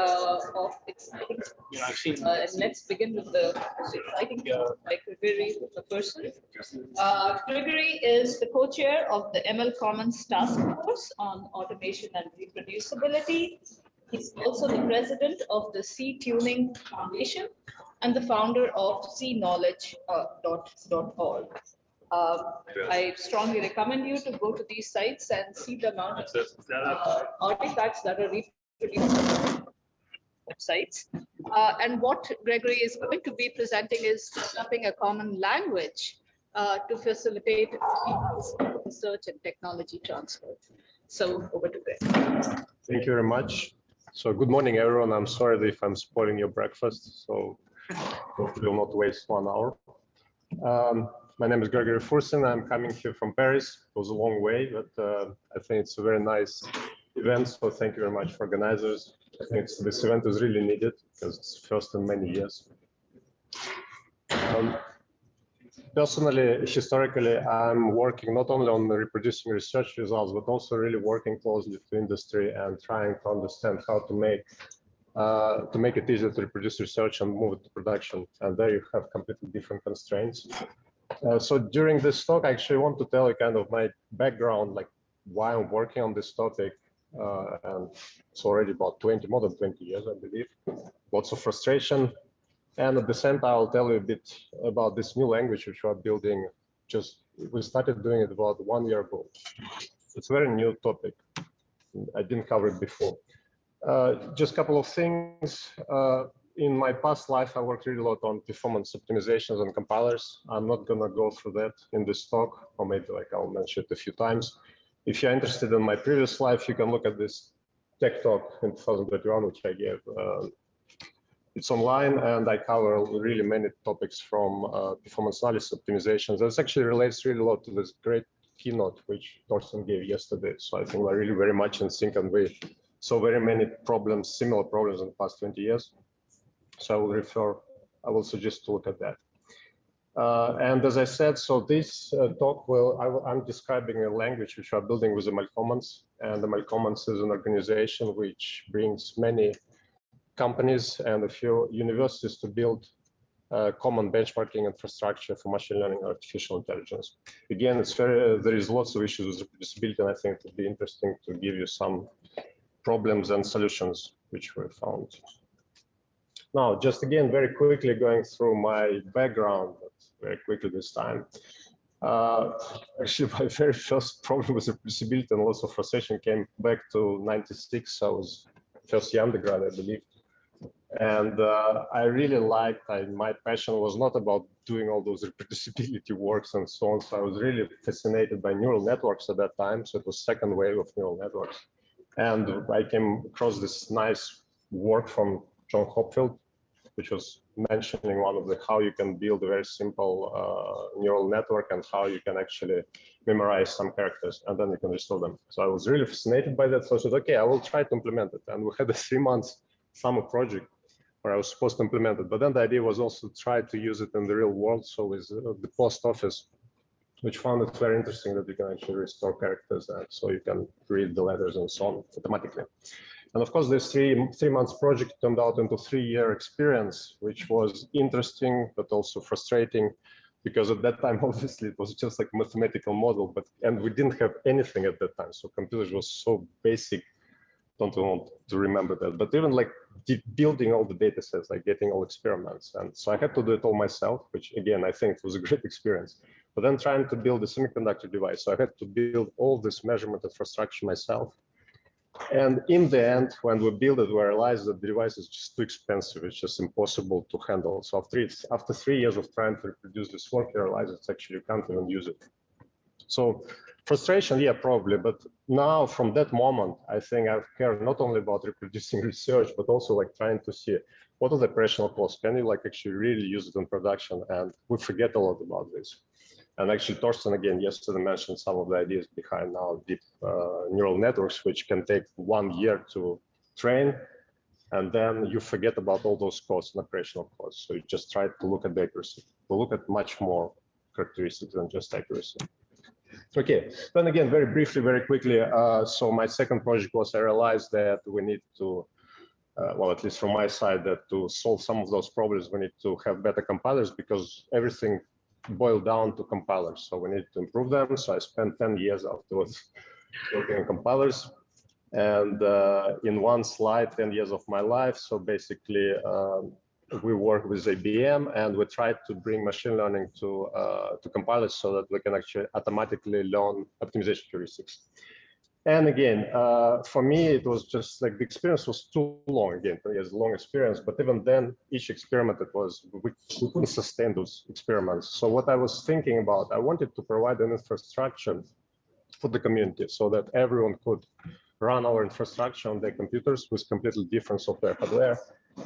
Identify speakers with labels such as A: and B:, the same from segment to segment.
A: of exciting. And let's begin with the most exciting by Grigori Fursin. Grigori is the co-chair of the MLCommons task force on automation and reproducibility. He's also the president of the cTuning Foundation and the founder of cknowledge.org. I strongly recommend you to go to these sites and see the amount of artifacts that are reproduced on websites. And what Grigori is going to be presenting is developing a common language to facilitate research and technology transfer. So over to Greg.
B: Thank you very much. So good morning, everyone. I'm sorry if I'm spoiling your breakfast, so hopefully will not waste 1 hour. My name is Grigori Fursin. I'm coming here from Paris. It was a long way, but I think it's a very nice event. So thank you very much for organizers. I think this event is really needed because it's first in many years. Personally, historically, I'm working not only on reproducing research results, but also really working closely with the industry and trying to understand how to make it easier to reproduce research and move it to production. And there you have completely different constraints. So during this talk, I actually want to tell you kind of my background, like why I'm working on this topic. And it's already about more than 20 years, I believe. Lots of frustration. And at the same time, I'll tell you a bit about this new language which we are building. We started doing it about 1 year ago. It's a very new topic. I didn't cover it before. Just a couple of things. In my past life, I worked really a lot on performance optimizations and compilers. I'm not going to go through that in this talk, or maybe I'll mention it a few times. If you're interested in my previous life, you can look at this tech talk in 2021, which I gave. It's online, and I cover really many topics from performance analysis optimizations. This actually relates really a lot to this great keynote which Thorsten gave yesterday. So I think we're really very much in sync, and we saw very many problems, similar problems in the past 20 years. So I will suggest to look at that. And as I said, so this talk I'm describing a language which we are building with the MLCommons, and the MLCommons is an organization which brings many companies and a few universities to build common benchmarking infrastructure for machine learning and artificial intelligence. Again, there is lots of issues with reproducibility, and I think it would be interesting to give you some problems and solutions which we found. Now, just again, very quickly going through my background, but very quickly this time. Actually, my very first problem with reproducibility and lots of frustration came back to '96. I was first year undergrad, I believe. And I really liked, my passion was not about doing all those reproducibility works and so on. So I was really fascinated by neural networks at that time. So it was second wave of neural networks. And I came across this nice work from John Hopfield, which was mentioning one of how you can build a very simple neural network and how you can actually memorize some characters and then you can restore them. So I was really fascinated by that. So I said, okay, I will try to implement it. And we had a 3-month summer project where I was supposed to implement it. But then the idea was also to try to use it in the real world. So with the post office, which found it very interesting that you can actually restore characters, and so you can read the letters and so on automatically. And of course, this 3 months project turned out into 3-year experience, which was interesting, but also frustrating, because at that time, obviously, it was just like a mathematical model, and we didn't have anything at that time. So computers was so basic, don't want to remember that, but even like building all the data sets, like getting all experiments. And so I had to do it all myself, which again, I think was a great experience. But then trying to build a semiconductor device, so I had to build all this measurement infrastructure myself. And in the end, when we built it, we realized that the device is just too expensive. It's just impossible to handle. So after 3 years of trying to reproduce this work, you realize it's actually you can't even use it. So frustration, yeah, probably. But now from that moment, I think I've cared not only about reproducing research, but also like trying to see what are the operational costs. Can you like actually really use it in production? And we forget a lot about this. And actually, Thorsten, again, yesterday mentioned some of the ideas behind now deep neural networks, which can take 1 year to train. And then you forget about all those costs and operational costs. So you just try to look at the accuracy, to look at much more characteristics than just accuracy. Okay, then again, very briefly, very quickly. So my second project was I realized that we need to well, at least from my side, that to solve some of those problems, we need to have better compilers because everything boiled down to compilers. So we need to improve them. So I spent 10 years afterwards working on compilers. And in one slide, 10 years of my life. So basically, we work with IBM and we try to bring machine learning to compilers so that we can actually automatically learn optimization heuristics. And again, for me, it was just like the experience was too long. Again, 10 years long experience, but even then, each experiment we couldn't sustain those experiments. So what I was thinking about, I wanted to provide an infrastructure for the community so that everyone could run our infrastructure on their computers with completely different software hardware.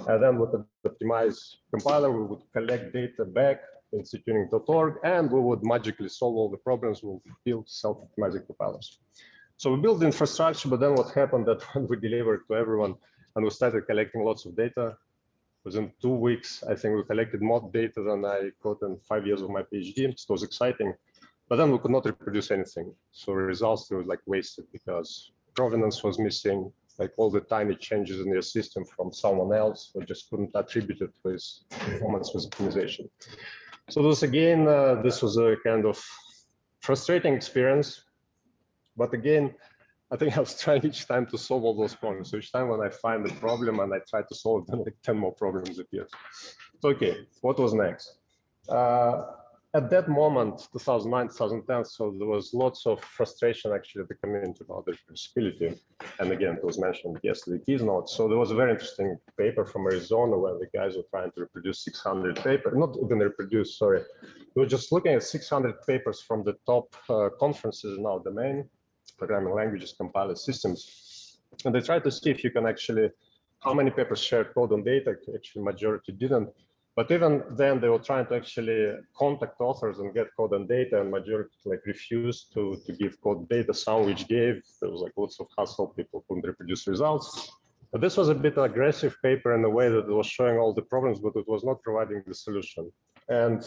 B: And then with the optimized compiler, we would collect data back in cTuning.org, and we would magically solve all the problems. We'll build self-optimizing compilers. So we built the infrastructure, but then what happened that when we delivered to everyone and we started collecting lots of data, within 2 weeks, I think we collected more data than I got in 5 years of my PhD. It was exciting, but then we could not reproduce anything. So results were like wasted because provenance was missing, like all the tiny changes in your system from someone else, we just couldn't attribute it with performance with optimization. So this again, this was a kind of frustrating experience. But again, I think I was trying each time to solve all those problems. So each time when I find a problem and I try to solve it, then like 10 more problems appear. So okay, what was next? At that moment, 2009, 2010, so there was lots of frustration actually at the community about the reproducibility. And again, it was mentioned yesterday, keynote. So there was a very interesting paper from Arizona where the guys were trying to reproduce 600 papers, not even reproduce, sorry. We were just looking at 600 papers from the top conferences in our domain, programming languages, compiler systems. And they tried to see if you can actually, how many papers shared code and data, actually majority didn't. But even then, they were trying to actually contact authors and get code and data, and majority like refused to give code data. Some which gave, there was like lots of hassle, people couldn't reproduce results. But this was a bit aggressive paper in the way that it was showing all the problems, but it was not providing the solution. And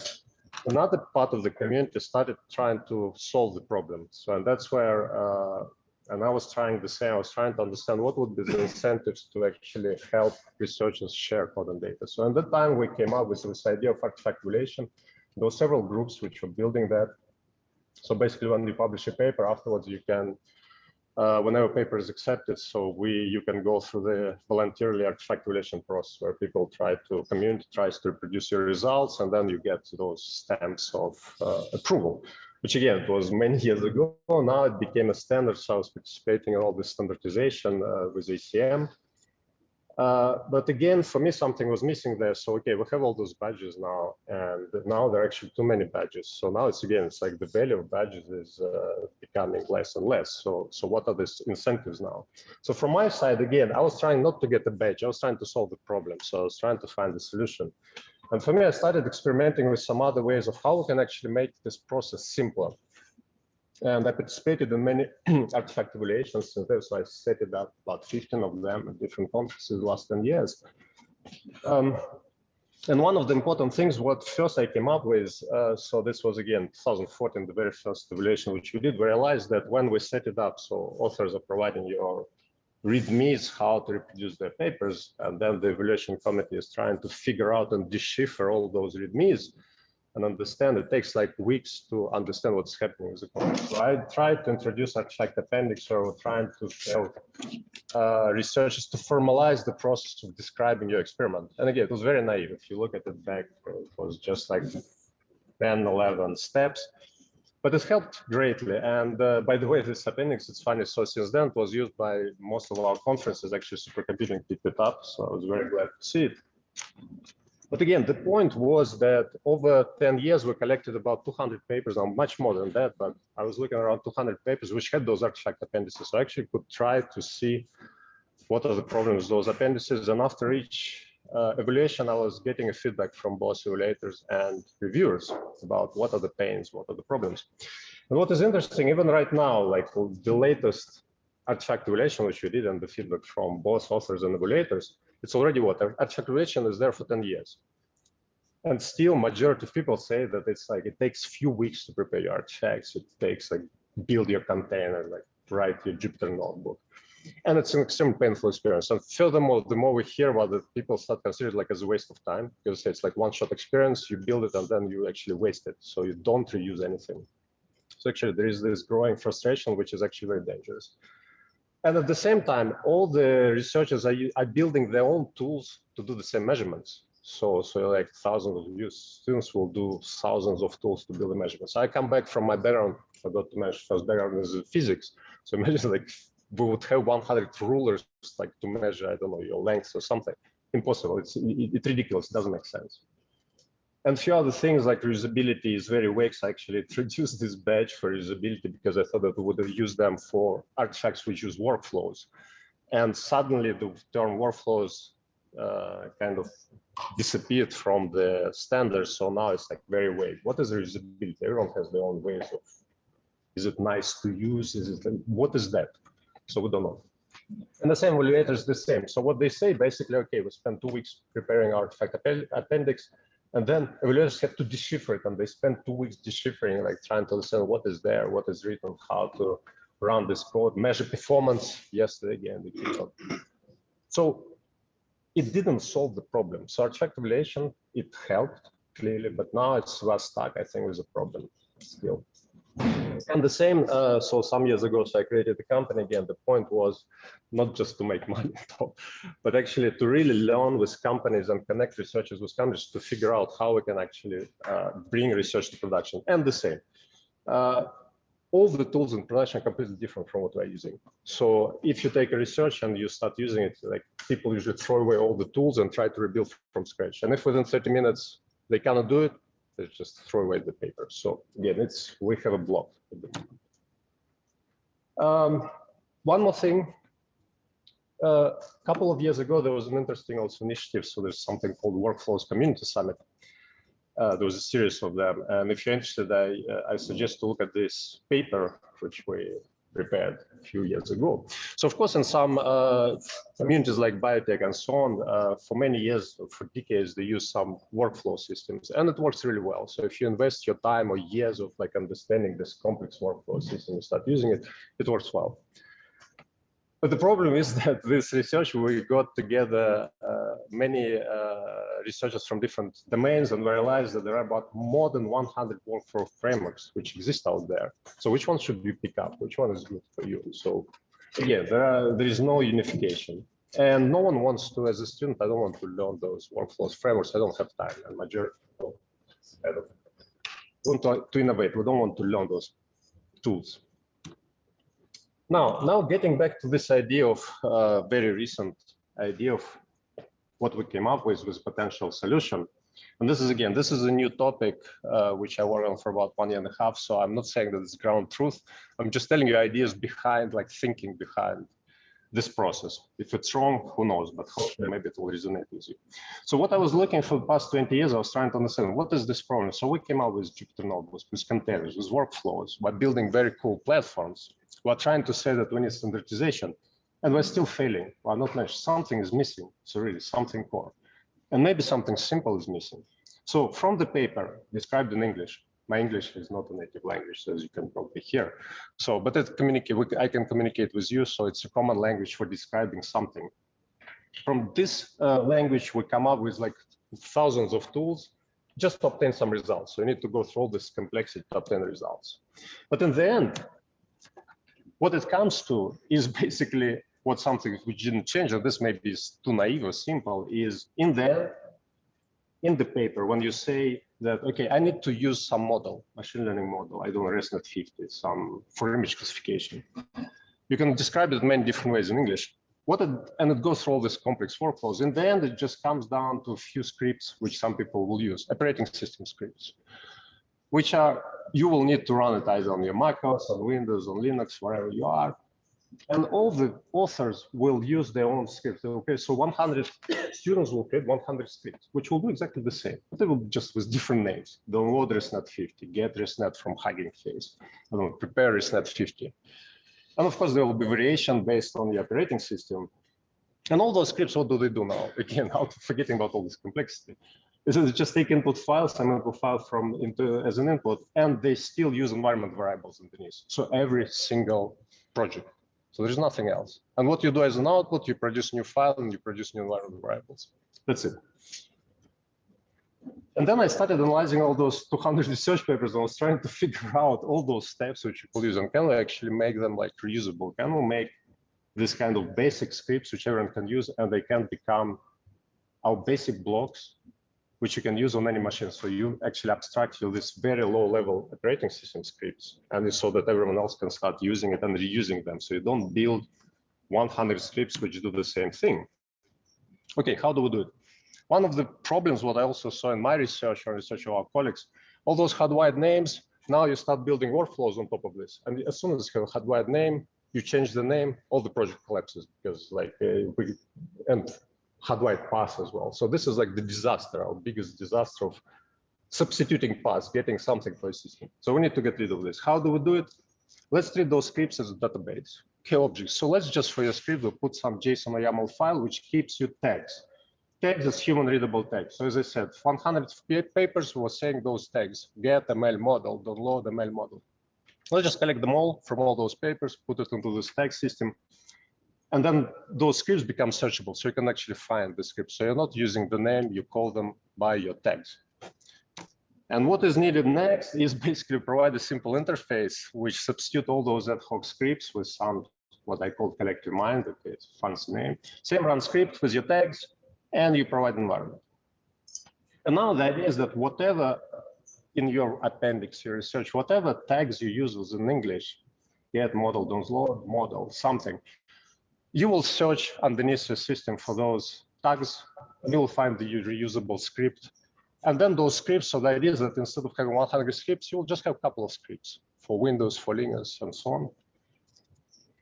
B: another part of the community started trying to solve the problem. So and that's where, and I was trying the same, I was trying to understand what would be the incentives to actually help researchers share code and data. So at that time, we came up with this idea of artifact evaluation. There were several groups which were building that. So basically, when you publish a paper, afterwards you can, whenever a paper is accepted, so you can go through the voluntarily artifact evaluation process where people community tries to reproduce your results, and then you get those stamps of approval. Which again, it was many years ago. Now it became a standard, so I was participating in all the standardization with ACM. But again, for me, something was missing there. So, okay, we have all those badges now, and now there are actually too many badges. So now it's like the value of badges is becoming less and less. So what are the incentives now? So from my side, again, I was trying not to get a badge. I was trying to solve the problem. So I was trying to find the solution. And for me, I started experimenting with some other ways of how we can actually make this process simpler. And I participated in many artifact evaluations, and so I set it up about 15 of them at different conferences the last 10 years. And one of the important things, what first I came up with, so this was again 2014, the very first evaluation which we did, we realized that when we set it up, so authors are providing your READMEs how to reproduce their papers, and then the evaluation committee is trying to figure out and decipher all those READMEs and understand. It takes like weeks to understand what's happening with the code. So I tried to introduce artifact appendix, or trying to tell researchers to formalize the process of describing your experiment. And again, it was very naive. If you look at it back, it was just like 10, 11 steps. But it helped greatly. And by the way, this appendix, it's funny. So since then, it was used by most of our conferences. Actually, supercomputing picked it up. So I was very glad to see it. But again, the point was that over 10 years, we collected about 200 papers, now much more than that, but I was looking around 200 papers which had those artifact appendices. So I actually could try to see what are the problems with those appendices. And after each evaluation, I was getting a feedback from both evaluators and reviewers about what are the pains, what are the problems. And what is interesting, even right now, like the latest artifact evaluation which we did and the feedback from both authors and evaluators, it's already what artifact evaluation is there for 10 years. And still majority of people say that it's like, it takes few weeks to prepare your artifacts. It takes like build your container, like write your Jupyter notebook. And it's an extremely painful experience. And furthermore, the more we hear about it, people start considering it like as a waste of time, because it's like one-shot experience, you build it and then you actually waste it. So you don't reuse anything. So actually there is this growing frustration, which is actually very dangerous. And at the same time, all the researchers are building their own tools to do the same measurements. So like thousands of students will do thousands of tools to build the measurements. I come back from my background, I forgot to mention, first background is physics. So imagine like we would have 100 rulers like to measure, I don't know, your length or something. Impossible, it's ridiculous, it doesn't make sense. And a few other things like reusability is very vague. So I actually introduced this badge for reusability because I thought that we would use them for artifacts which use workflows. And suddenly the term workflows kind of disappeared from the standards. So now it's like very vague. What is reusability? Everyone has their own ways of, is it nice to use? Is it, what is that? So we don't know. And the same evaluator is the same. So what they say basically, okay, we spent 2 weeks preparing our artifact appendix, and then evaluators have to decipher it, and they spend 2 weeks deciphering, like trying to understand what is there, what is written, how to run this code, measure performance. Yesterday again, they keep on. So it didn't solve the problem. So artifact evaluation, it helped clearly, but now it's stuck, I think, with a problem still. And the same, so some years ago, so I created a company again. The point was not just to make money, but actually to really learn with companies and connect researchers with companies to figure out how we can actually bring research to production. And the same, all the tools in production are completely different from what we're using. So if you take a research and you start using it, like people usually throw away all the tools and try to rebuild from scratch. And if within 30 minutes they cannot do it, they just throw away the paper. So again, we have a block. One more thing. A couple of years ago, there was an interesting also initiative. So there's something called Workflows Community Summit. There was a series of them. And if you're interested, I suggest to look at this paper, which we prepared a few years ago. So of course, in some communities like biotech and so on, for many years, for decades, they use some workflow systems, and it works really well. So if you invest your time or years of like understanding this complex workflow system, you start using it, it works well. But the problem is that this research, we got together many researchers from different domains, and we realized that there are about more than 100 workflow frameworks which exist out there. So which one should you pick up? Which one is good for you? So yeah, there is no unification. And no one wants to, as a student, I don't want to learn those workflows frameworks. I don't have time. And majority, I don't want to innovate. We don't want to learn those tools. Now getting back to this idea of very recent idea of what we came up with potential solution. And this is, again, this is a new topic, which I worked on for about 1.5 years. So I'm not saying that it's ground truth. I'm just telling you ideas behind, like thinking behind this process. If it's wrong, who knows, but hopefully maybe it will resonate with you. So what I was looking for the past 20 years, I was trying to understand what is this problem. So we came up with Jupyter notebooks, with containers, with workflows, by building very cool platforms. We're trying to say that we need standardization, and we're still failing. We're not mentioned. Something is missing. So really something core, and maybe something simple is missing. So from the paper described in English, my English is not a native language, as you can probably hear. So, but I can communicate with you. So it's a common language for describing something. From this language, we come up with like thousands of tools just to obtain some results. So you need to go through all this complexity to obtain results. But in the end, what it comes to is basically what something which didn't change, and this maybe is too naive or simple, is in the paper, when you say that, okay, I need to use some model, machine learning model, I don't know, ResNet 50, some for image classification. You can describe it in many different ways in English. And it goes through all these complex workflows. In the end, it just comes down to a few scripts, which some people will use, operating system scripts, which are, you will need to run it either on your macOS, on Windows, on Linux, wherever you are. And all the authors will use their own scripts. Okay, so 100 students will create 100 scripts, which will do exactly the same, but they will just with different names. Download ResNet 50, get ResNet from Hugging Face, I don't know, prepare ResNet 50. And of course, there will be variation based on the operating system. And all those scripts, what do they do now? Again, forgetting about all this complexity. Is they just take input files and input file as an input, and they still use environment variables underneath. So every single project, So there's nothing else. And what you do as an output, you produce a new file and you produce new environment variables. That's it. And then I started analyzing all those 200 research papers, and I was trying to figure out all those steps which people use, and can we actually make them like reusable? Can we make this kind of basic scripts which everyone can use, and they can become our basic blocks, which you can use on any machine. So you actually abstract this very low-level operating system scripts, and so that everyone else can start using it and reusing them. So you don't build 100 scripts which do the same thing. Okay, how do we do it? One of the problems, what I also saw in my research or research of our colleagues, all those hardwired names, now you start building workflows on top of this. And as soon as you have a hardwired name, you change the name, all the project collapses because and hardwired path as well. So this is like the disaster, our biggest disaster of substituting paths, getting something for a system. So we need to get rid of this. How do we do it? Let's treat those scripts as a database, key objects. So let's just for your script, we'll put some JSON or YAML file, which keeps you tags. Tags is human readable tags. So as I said, 100 papers were saying those tags, get ML model, download ML model. Let's just collect them all from all those papers, put it into this tag system. And then those scripts become searchable. So you can actually find the scripts. So you're not using the name, you call them by your tags. And what is needed next is basically provide a simple interface, which substitute all those ad hoc scripts with some, what I call collective mind, okay, it's a fancy name. Same run script with your tags, and you provide environment. And now the idea is that whatever in your appendix, your research, whatever tags you use in English, get model, download model, something, you will search underneath the system for those tags, and you will find the reusable script. And then those scripts, so the idea is that instead of having 100 scripts, you will just have a couple of scripts for Windows, for Linux, and so on.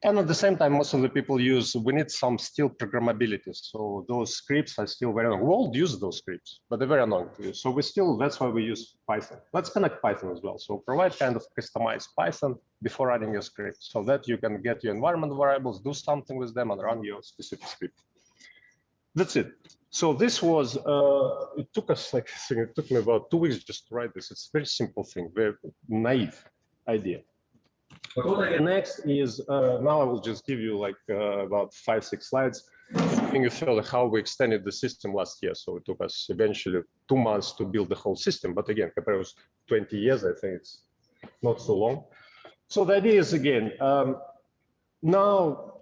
B: And at the same time, most of the people we need some still programmability. So those scripts are still very long. We all use those scripts, but they're very annoying to use. So that's why we use Python. Let's connect Python as well. So provide kind of customized Python before running your script so that you can get your environment variables, do something with them, and run your specific script. That's it. So this was, it took us like, it took me about 2 weeks just to write this. It's a very simple thing, very naive idea. But what I get next is, now I will just give you like about 5-6 slides, giving you further how we extended the system last year. So it took us eventually 2 months to build the whole system. But again, compared with 20 years, I think it's not so long. So the idea is, again, now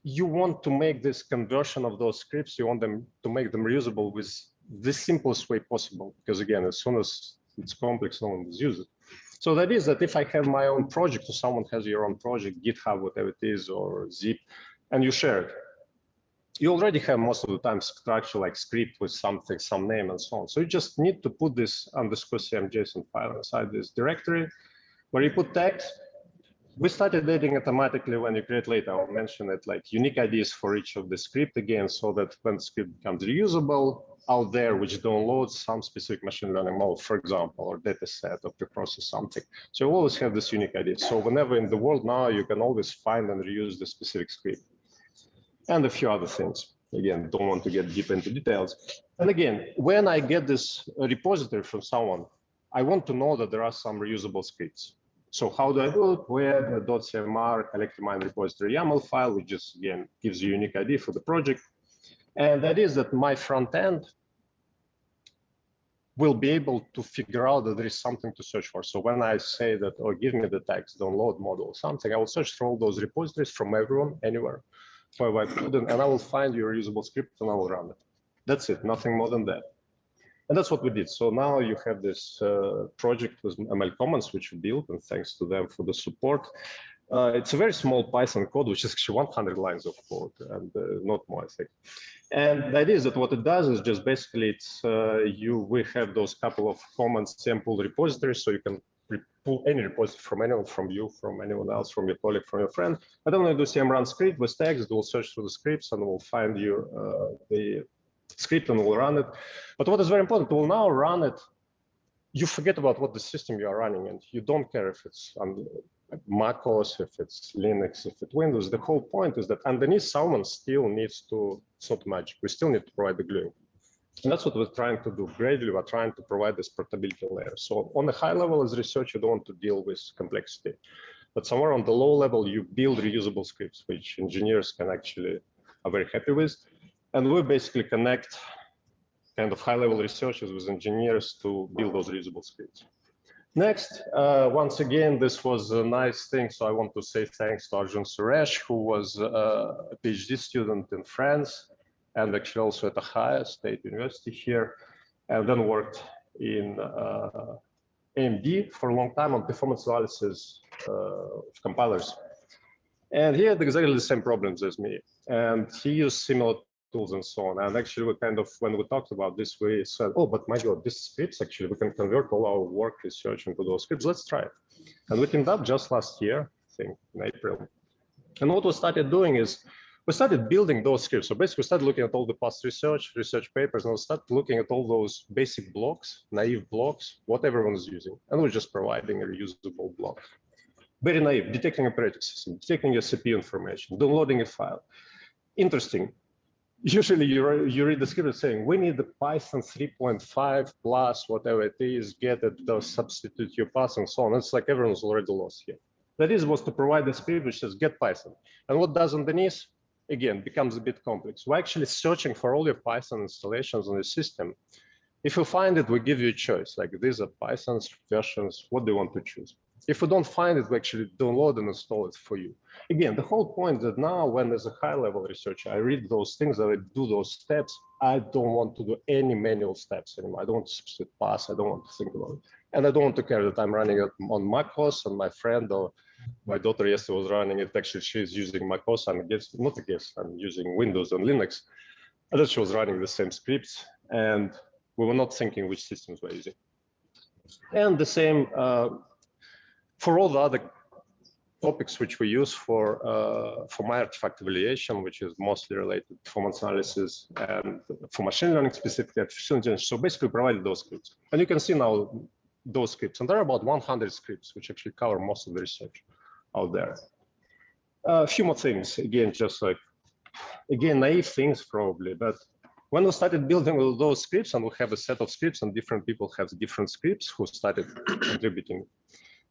B: you want to make this conversion of those scripts, you want them to make them reusable with the simplest way possible. Because again, as soon as it's complex, no one will use it. So that is that if I have my own project or someone has your own project, GitHub, whatever it is, or Zip, and you share it, you already have most of the time structure like script with something, some name and so on. So you just need to put this _cm.json file inside this directory where you put tags. We started adding automatically when you create later. I'll mention it like unique IDs for each of the script again, so that when the script becomes reusable out there, which downloads some specific machine learning model, for example, or data set or preprocess something. So you always have this unique ID. So whenever in the world now, you can always find and reuse the specific script. And a few other things. Again, don't want to get deep into details. And again, when I get this repository from someone, I want to know that there are some reusable scripts. So how do I do it? Where the .cmr collective mind repository YAML file, which just again gives you unique ID for the project. And that is that my front end will be able to figure out that there is something to search for. So when I say that, or give me the text, download model, something, I will search for all those repositories from everyone, anywhere, and I will find your reusable script and I will run it. That's it, nothing more than that. And that's what we did. So now you have this project with MLCommons, which we built, and thanks to them for the support. It's a very small Python code, which is actually 100 lines of code and not more, I think. And the idea is that what it does is just basically it's we have those couple of common sample repositories, so you can pull any repository from anyone, from you, from anyone else, from your colleague, from your friend. But then when you do cm run script with tags, it will search through the scripts and will find you the script and will run it. But what is very important, it will now run it. You forget about what the system you are running, and you don't care if it's on Mac OS, if it's Linux, if it's Windows. The whole point is that underneath someone still needs to, it's not magic, we still need to provide the gluing. And that's what we're trying to do. Gradually, we're trying to provide this portability layer. So on a high level as research, you don't want to deal with complexity. But somewhere on the low level, you build reusable scripts, which engineers can actually are very happy with. And we basically connect kind of high-level researchers with engineers to build those reusable scripts. Next, once again, this was a nice thing. So I want to say thanks to Arjun Suresh, who was a PhD student in France and actually also at Ohio State University here, and then worked in AMD for a long time on performance analysis of compilers. And he had exactly the same problems as me. And he used similar tools and so on. And actually, we kind of, when we talked about this, we said, oh, but my God, these scripts, actually, we can convert all our work research into those scripts. Let's try it. And we teamed up just last year, I think, in April. And what we started doing is we started building those scripts. So basically, we started looking at all the past research papers, and we started looking at all those basic blocks, naive blocks, what everyone is using. And we're just providing a reusable block. Very naive, detecting operating system, detecting your CPU information, downloading a file. Interesting. Usually you read the script saying, we need the Python 3.5 plus whatever it is, get it, substitute your path and so on. It's like everyone's already lost here. That is was to provide the script which says get Python. And what does underneath, again, becomes a bit complex. We're actually searching for all your Python installations on the system. If you find it, we give you a choice, like these are Python versions, what do you want to choose? If we don't find it, we actually download and install it for you. Again, the whole point that now when as a high-level researcher, I read those things, that I do those steps, I don't want to do any manual steps anymore. I don't want to substitute paths, I don't want to think about it. And I don't want to care that I'm running it on macOS, and my friend or my daughter yesterday was running it. Actually, she's using macOS, I'm using Windows and Linux. And she was running the same scripts, and we were not thinking which systems we're using. And the same for all the other topics which we use for my artifact evaluation, which is mostly related to performance analysis, and for machine learning, specifically artificial intelligence. So basically provided those scripts. And you can see now those scripts. And there are about 100 scripts which actually cover most of the research out there. A few more things, again, just like, again, naive things probably, but when we started building all those scripts, and we have a set of scripts, and different people have different scripts who started contributing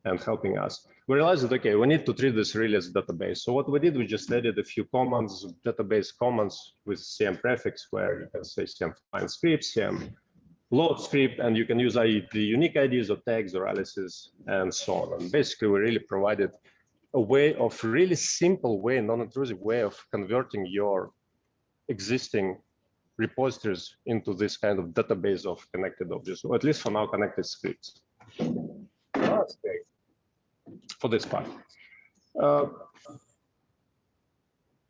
B: and helping us, we realized that, okay, we need to treat this really as a database. So what we did, we just added a few commands, database commands with CM prefix, where you can say CM find script, CM load script, and you can use the unique IDs or tags or aliases and so on. And basically, we really provided a way of really simple way, non-intrusive way of converting your existing repositories into this kind of database of connected objects, or at least for now, connected scripts. That's great for this part.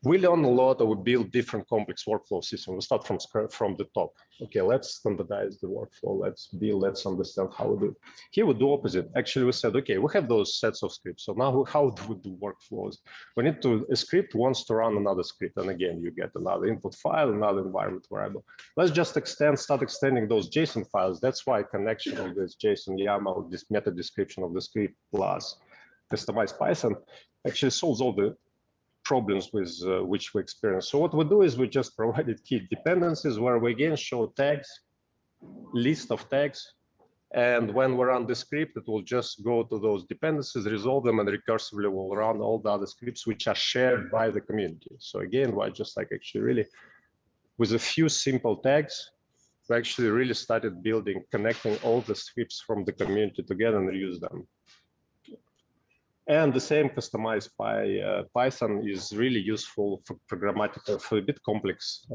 B: We learn a lot, or we build different complex workflow systems. We start from the top. Okay, let's standardize the workflow. Let's understand how we do it. Here we do opposite. Actually, we said, okay, we have those sets of scripts. So now how do we do workflows? We need a script wants to run another script. And again, you get another input file, another environment variable. Let's just start extending those JSON files. That's why connection of this JSON YAML, this meta description of the script plus customized Python actually solves all the problems with which we experience. So what we do is we just provided key dependencies where we again show tags, list of tags, and when we run the script, it will just go to those dependencies, resolve them, and recursively will run all the other scripts which are shared by the community. So again, we're just like actually really, with a few simple tags, we actually really started building, connecting all the scripts from the community together and reuse them. And the same customized by Python is really useful for programmatic, for a bit complex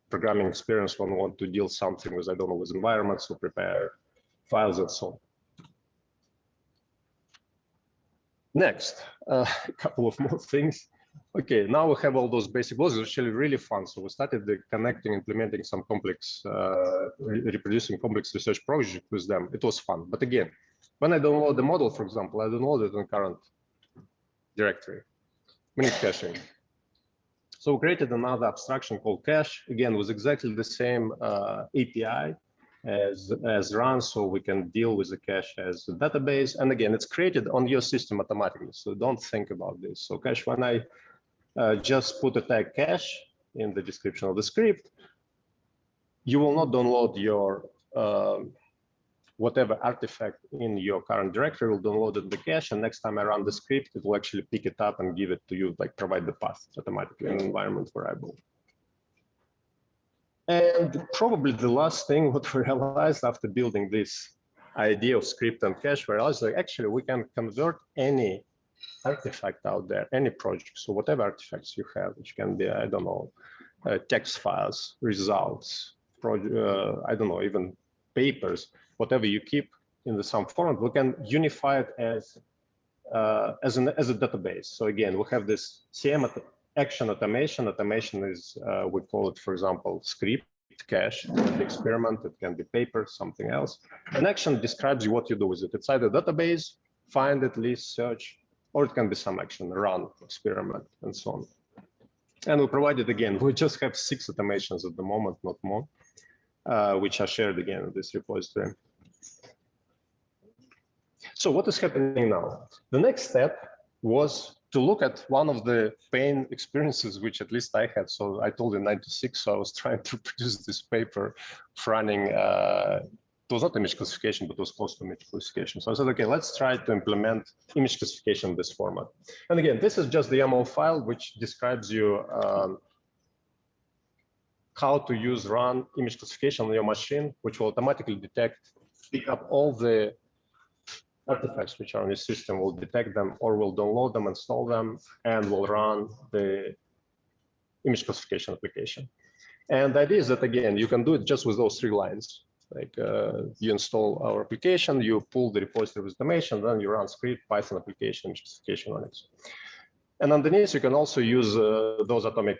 B: programming experience when we want to deal something with, I don't know, with environments, or prepare files and so on. Next, a couple of more things. Okay, now we have all those basic blocks. It's actually really fun. So we started connecting, implementing some complex, reproducing complex research project with them. It was fun. But again, when I download the model, for example, I download it in current directory. We need caching. So we created another abstraction called cache, again, with exactly the same API as run, so we can deal with the cache as a database. And again, it's created on your system automatically, so don't think about this. So cache, when I just put a tag cache in the description of the script, you will not download your whatever artifact in your current directory will download it in the cache, and next time I run the script, it will actually pick it up and give it to you, like provide the path automatically in an environment variable. And probably the last thing what we realized after building this idea of script and cache, we realized that actually we can convert any artifact out there, any project. So whatever artifacts you have, which can be, I don't know, text files, results, I don't know, even papers, whatever you keep in some format, we can unify it as a database. So again, we have this CM action automation. Automation is, we call it, for example, script cache, the experiment, it can be paper, something else. An action describes what you do with it. It's either database, find it, list, search, or it can be some action, run, experiment, and so on. And we provide it again. We just have 6 automations at the moment, not more, which are shared again in this repository. So what is happening now? The next step was to look at one of the pain experiences, which at least I had. So I told you 96, so I was trying to produce this paper for running, it was not image classification, but it was close to image classification. So I said, okay, let's try to implement image classification in this format. And again, this is just the YAML file, which describes you how to use run image classification on your machine, which will automatically detect, pick up all the artifacts which are on your system, will detect them or will download them, install them, and will run the image classification application. And the idea is that, again, you can do it just with those 3 lines. Like you install our application, you pull the repository with automation, then you run script, Python application, image classification on it. And underneath, you can also use those atomic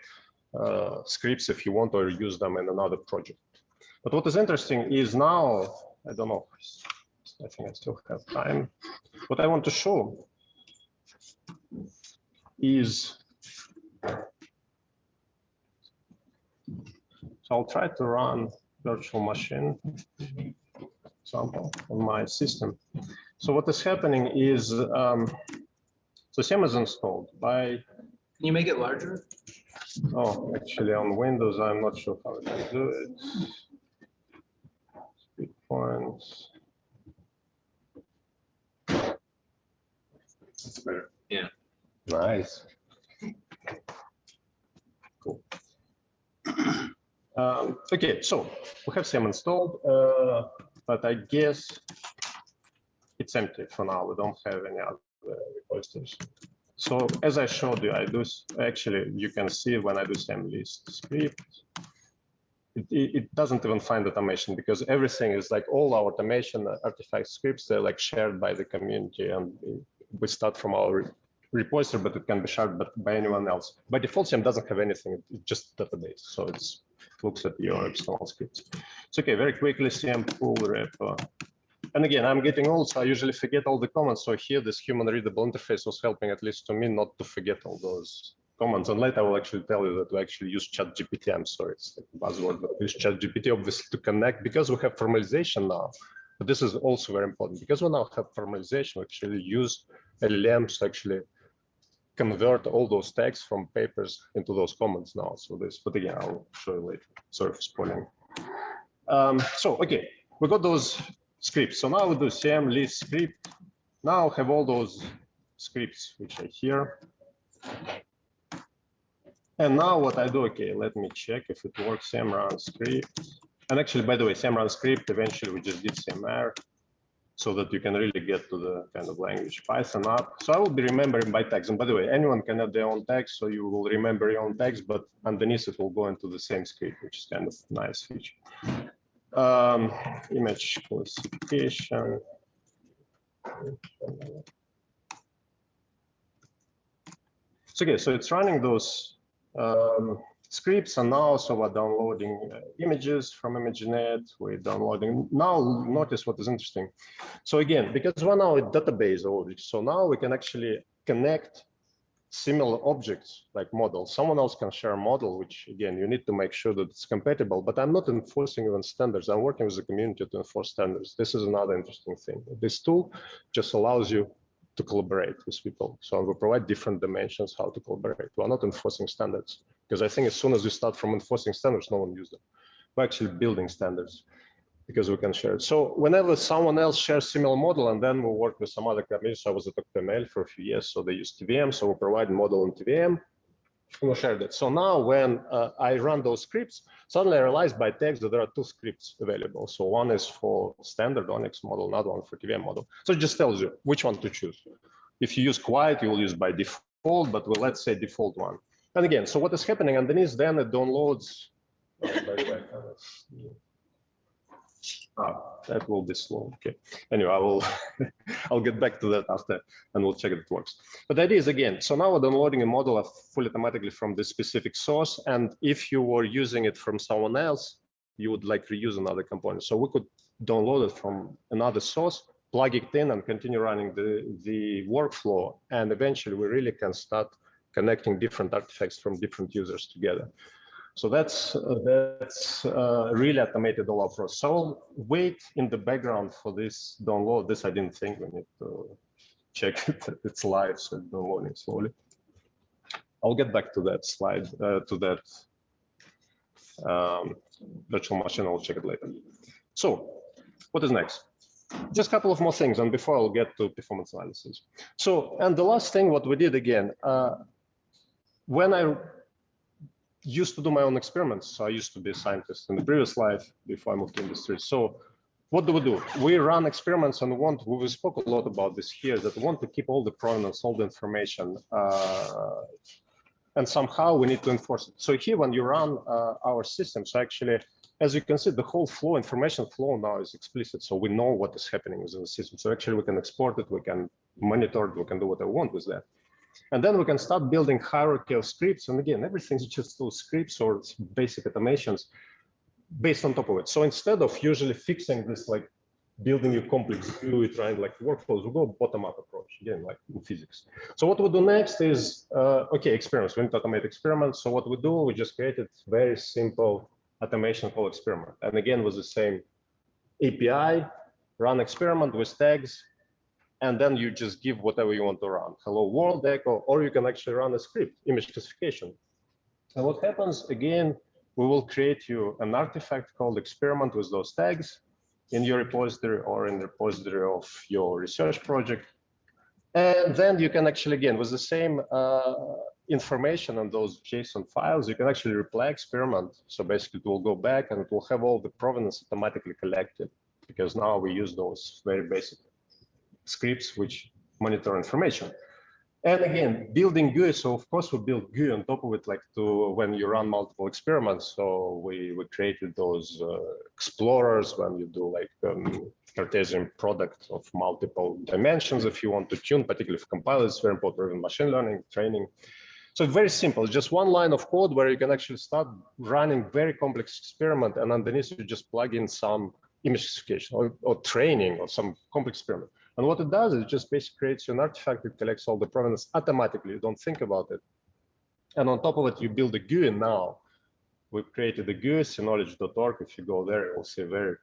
B: scripts if you want, or use them in another project. But what is interesting is now, I don't know, I think I still have time. What I want to show is, so I'll try to run virtual machine example on my system. So what is happening is, so SEM is installed by.
C: Can you make it larger?
B: Oh, actually on Windows, I'm not sure how to do it. Speed points.
C: That's better. Yeah.
B: Nice. Cool. Okay, so we have SEM installed, but I guess it's empty for now. We don't have any other repositories. So as I showed you, I do actually, you can see when I do SEM list script, it doesn't even find automation, because everything is like all our automation artifact scripts, they're like shared by the community, and we start from our repository, but it can be shared by anyone else. By default, SEM doesn't have anything, it's just database. So it looks at your external scripts. So okay, very quickly, SEM pull repo. And again, I'm getting old, so I usually forget all the commands. So here, this human readable interface was helping, at least to me, not to forget all those commands. And later I will actually tell you that we actually use ChatGPT. I'm sorry, it's like a buzzword, but we use ChatGPT obviously to connect, because we have formalization now. But this is also very important, because we now have formalization, we actually use LLMs to actually convert all those texts from papers into those commands now. So this, but again, I'll show you later. Sorry for spoiling. So okay, we got those scripts. So now we do SEM list script. Now I have all those scripts which are here. And now what I do, okay, let me check if it works. SEM run script. And actually, by the way, SEM run script, eventually we just did SEMR, so that you can really get to the kind of language Python up. So I will be remembering by text. And by the way, anyone can add their own text, so you will remember your own text, but underneath it will go into the same script, which is kind of a nice feature. Image classification. So, okay, so it's running those scripts, and now so we're downloading images from ImageNet. We're downloading. Now notice what is interesting. So again, because we're now a database already, so now we can actually connect similar objects like models. Someone else can share a model, which again, you need to make sure that it's compatible, but I'm not enforcing even standards. I'm working with the community to enforce standards. This is another interesting thing. This tool just allows you to collaborate with people. So we provide different dimensions how to collaborate. We're not enforcing standards, because I think as soon as you start from enforcing standards, no one uses them. We're actually building standards. because we can share it. So whenever someone else shares similar model, and then we work with some other companies, so I was at ML for a few years, so they use TVM, so we provide model in TVM, and we shared it. So now when I run those scripts, suddenly I realized by text that there are two scripts available. So one is for standard Onyx model, another one for TVM model. So it just tells you which one to choose. If you use quiet, you will use by default, but well, let's say default one. And again, so what is happening underneath, then it downloads. By the way, that will be slow. Okay. Anyway, I will I'll get back to that after, and we'll check if it works. But the idea is, again, so now we're downloading a model fully automatically from this specific source. And if you were using it from someone else, you would like reuse another component. So we could download it from another source, plug it in, and continue running the workflow. And eventually, we really can start connecting different artifacts from different users together. So that's really automated all our process. So I'll wait in the background for this download. This I didn't think we need to check it. It's live, so it's downloading slowly. I'll get back to that slide, to that virtual machine. I'll check it later. So what is next? Just a couple of more things, and before I'll get to performance analysis. So, and the last thing, what we did again, when I used to do my own experiments. So I used to be a scientist in the previous life before I moved to industry. So what do? We run experiments and we spoke a lot about this here, that we want to keep all the provenance, all the information, and somehow we need to enforce it. So here, when you run our system, so actually, as you can see, the whole flow, information flow now is explicit. So we know what is happening within the system. So actually we can export it, we can monitor it, we can do whatever we want with that. And then we can start building hierarchy of scripts. And again, everything's just those scripts or basic automations based on top of it. So instead of usually fixing this, like building a complex GUI, trying like workflows, we go bottom-up approach, again, like in physics. So what we do next is, okay, experiments. We need to automate experiments. So what we do, we just created very simple automation called experiment. And again, with the same API, run experiment with tags, and then you just give whatever you want to run, hello world echo, or you can actually run a script, image classification. And what happens, again, we will create you an artifact called experiment with those tags in your repository or in the repository of your research project. And then you can actually, again, with the same information on those JSON files, you can actually reply experiment. So basically it will go back and it will have all the provenance automatically collected, because now we use those very basic scripts which monitor information. And again, building GUI, so of course we build GUI on top of it, like to when you run multiple experiments. So we created those explorers when you do like Cartesian product of multiple dimensions. If you want to tune, particularly for compilers, it's very important, even machine learning, training. So very simple, just one line of code where you can actually start running very complex experiment, and underneath you just plug in some image classification or training or some complex experiment. And what it does is it just basically creates an artifact that collects all the provenance automatically. You don't think about it. And on top of it, you build a GUI now. We've created a GUI, knowledge.org. If you go there, you'll see a very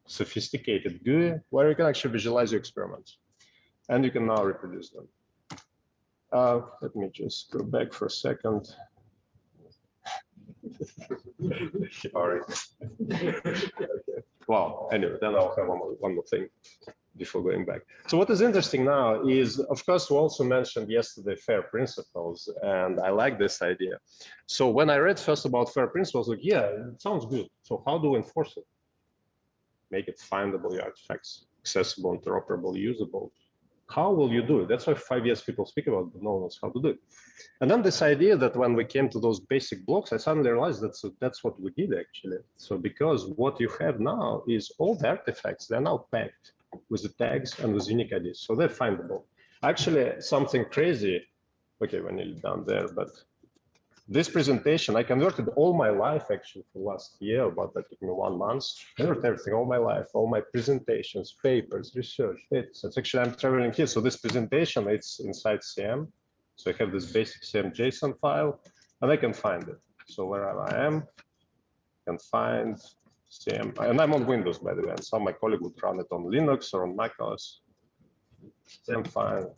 B: sophisticated GUI where you can actually visualize your experiments. And you can now reproduce them. Let me just go back for a second. Sorry. Okay. Wow. Anyway, then I'll have one more thing before going back. So what is interesting now is, of course, we also mentioned yesterday FAIR principles, and I like this idea. So when I read first about FAIR principles, like, yeah, it sounds good. So how do we enforce it? Make it findable, your artifacts, accessible, interoperable, usable. How will you do it? That's why 5 years people speak about, but no one knows how to do it. And then this idea that when we came to those basic blocks, I suddenly realized that's what we did actually. So because what you have now is all the artifacts, they're now packed with the tags and with unique IDs. So they're findable. Actually, something crazy. Okay, we're nearly done there, but this presentation, I converted all my life actually for last year, but that took me 1 month. Converted everything, all my life, all my presentations, papers, research. It's actually, I'm traveling here. So this presentation, it's inside CM. So I have this basic CM JSON file, and I can find it. So wherever I am, I can find CM. And I'm on Windows, by the way, and some of my colleagues would run it on Linux or on Mac OS. CM file.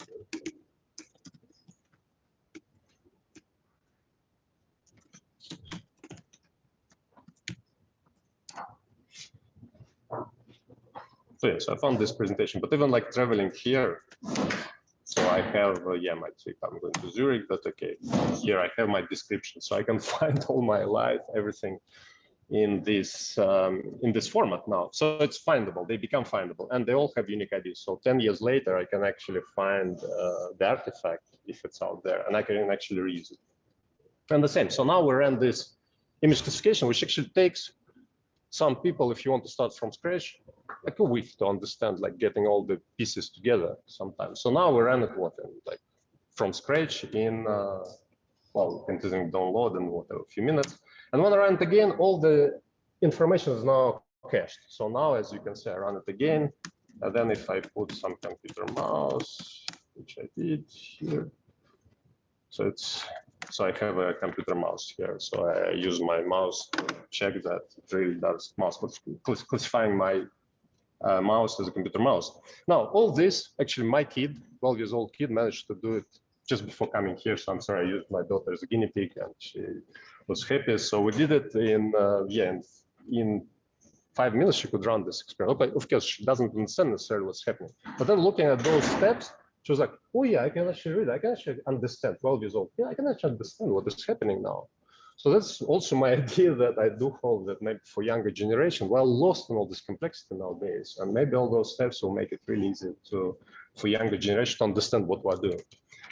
B: So yes, I found this presentation, but even like traveling here, so I have, yeah, my trip, I'm going to Zurich, but okay, here I have my description, so I can find all my life, everything in this format now. So it's findable, they become findable, and they all have unique IDs. So 10 years later, I can actually find the artifact if it's out there, and I can actually reuse it. And the same, so now we ran this image classification, which actually takes some people, if you want to start from scratch, like a week to understand, like getting all the pieces together sometimes. So now we ran it like from scratch in, well, continuing download in whatever, a few minutes. And when I run it again, all the information is now cached. So now, as you can see, I run it again. And then if I put some computer mouse, which I did here. So I have a computer mouse here. So I use my mouse to check that it really does mouse classifying my mouse as a computer mouse. Now, all this, actually my kid, 12-year-old kid, managed to do it just before coming here. So I'm sorry, I used my daughter as a guinea pig and she was happy. So we did it in, in 5 minutes, she could run this experiment. Okay, of course, she doesn't understand necessarily what's happening. But then looking at those steps, she was like, oh yeah, I can actually read, I can actually understand, 12 years old. Yeah, I can actually understand what is happening now. So that's also my idea that I do hope that maybe for younger generation, well, lost in all this complexity nowadays, and maybe all those steps will make it really easy for younger generation to understand what we're doing.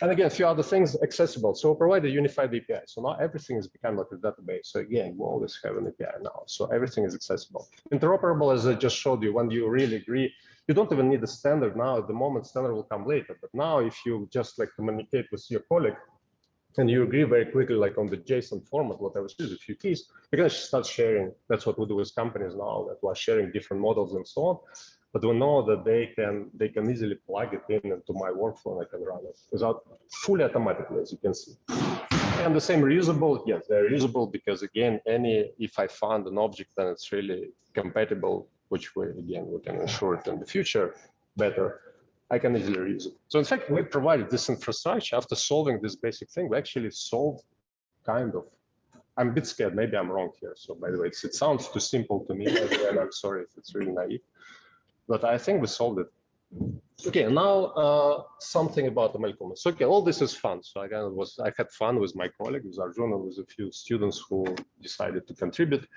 B: And again, a few other things accessible. So we provide a unified API. So now everything has become like a database. So again, we always have an API now. So everything is accessible. Interoperable, as I just showed you, when you really agree, you don't even need a standard now. At the moment, standard will come later. But now if you just like communicate with your colleague, and you agree very quickly, like on the JSON format, whatever it is, a few keys, you can start sharing. That's what we do with companies now, that we're sharing different models and so on. But we know that they can easily plug it in into my workflow and I can run it without fully automatically, as you can see. And the same reusable, yes, they're reusable because again, if I found an object then it's really compatible, which we can ensure it in the future better. I can easily reuse it. So in fact, we provided this infrastructure after solving this basic thing. We actually solved kind of, I'm a bit scared, maybe I'm wrong here. So by the way, it sounds too simple to me, and I'm sorry if it's really naive, but I think we solved it. Okay, now something about the MLCommons. So, okay, all this is fun. So again, I had fun with my colleague, with Arjun, and with a few students who decided to contribute.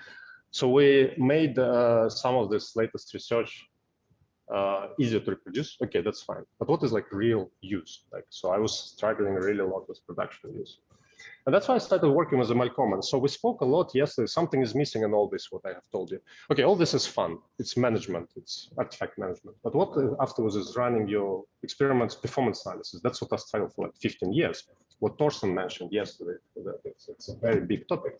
B: So we made some of this latest research easier to reproduce. Okay, that's fine. But what is like real use? Like, so I was struggling really a lot with production use. And that's why I started working with the MLCommons. So we spoke a lot yesterday. Something is missing in all this, what I have told you. Okay, all this is fun. It's management. It's artifact management. But what afterwards is running your experiments, performance analysis? That's what I struggled for like 15 years. What Thorsten mentioned yesterday, it's a very big topic.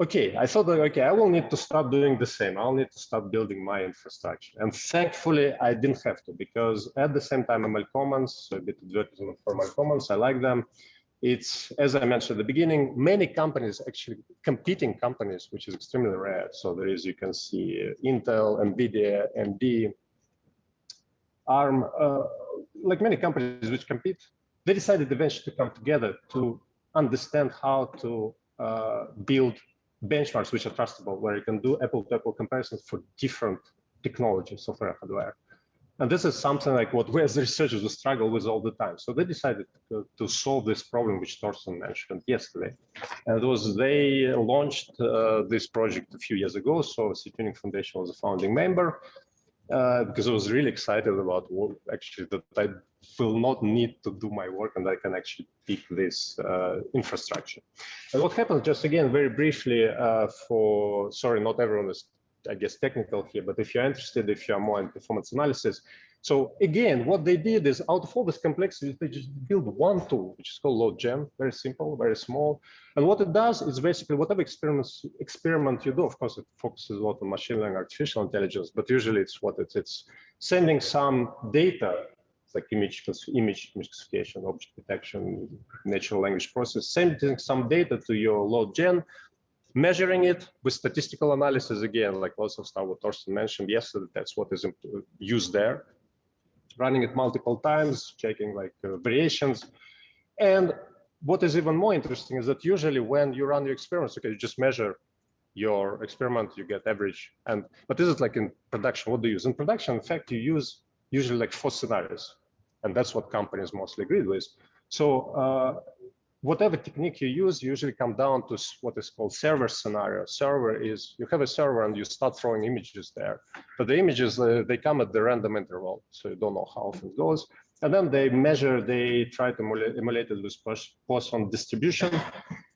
B: Okay, I thought that, okay, I will need to start doing the same. I'll need to start building my infrastructure. And thankfully, I didn't have to, because at the same time, MLCommons, so a bit of advertisement for MLCommons, I like them. It's, as I mentioned at the beginning, many companies, actually competing companies, which is extremely rare. So there is, you can see Intel, NVIDIA, AMD, ARM, like many companies which compete, they decided eventually to come together to understand how to build benchmarks which are trustable, where you can do apple-to-apple comparisons for different technologies, software, hardware. And this is something like what we as researchers will struggle with all the time. So they decided to solve this problem, which Thorsten mentioned yesterday. And it was, they launched this project a few years ago. So cTuning Foundation was a founding member, because I was really excited about what, actually, that I will not need to do my work and I can actually pick this infrastructure. And what happened, just again, very briefly, sorry, not everyone is, I guess, technical here, but if you're interested, if you're more in performance analysis. So again, what they did is, out of all this complexity, they just build one tool, which is called LoadGen, very simple, very small. And what it does is basically whatever experiment you do, of course, it focuses a lot on machine learning, artificial intelligence, but usually it's what it's sending some data, like image classification, object detection, natural language process, sending some data to your LoadGen, measuring it with statistical analysis, again, like lots of stuff what Thorsten mentioned yesterday, that's what is used there. Running it multiple times, checking like variations. And what is even more interesting is that usually when you run your experiments, okay, you just measure your experiment, you get average. But this is like in production, what do you use? In production, in fact, you use usually like 4 scenarios. And that's what companies mostly agreed with. So whatever technique you use usually come down to what is called server scenario. Server is, you have a server and you start throwing images there. But the images, they come at the random interval. So you don't know how often it goes. And then they measure, they try to emulate it with Poisson distribution.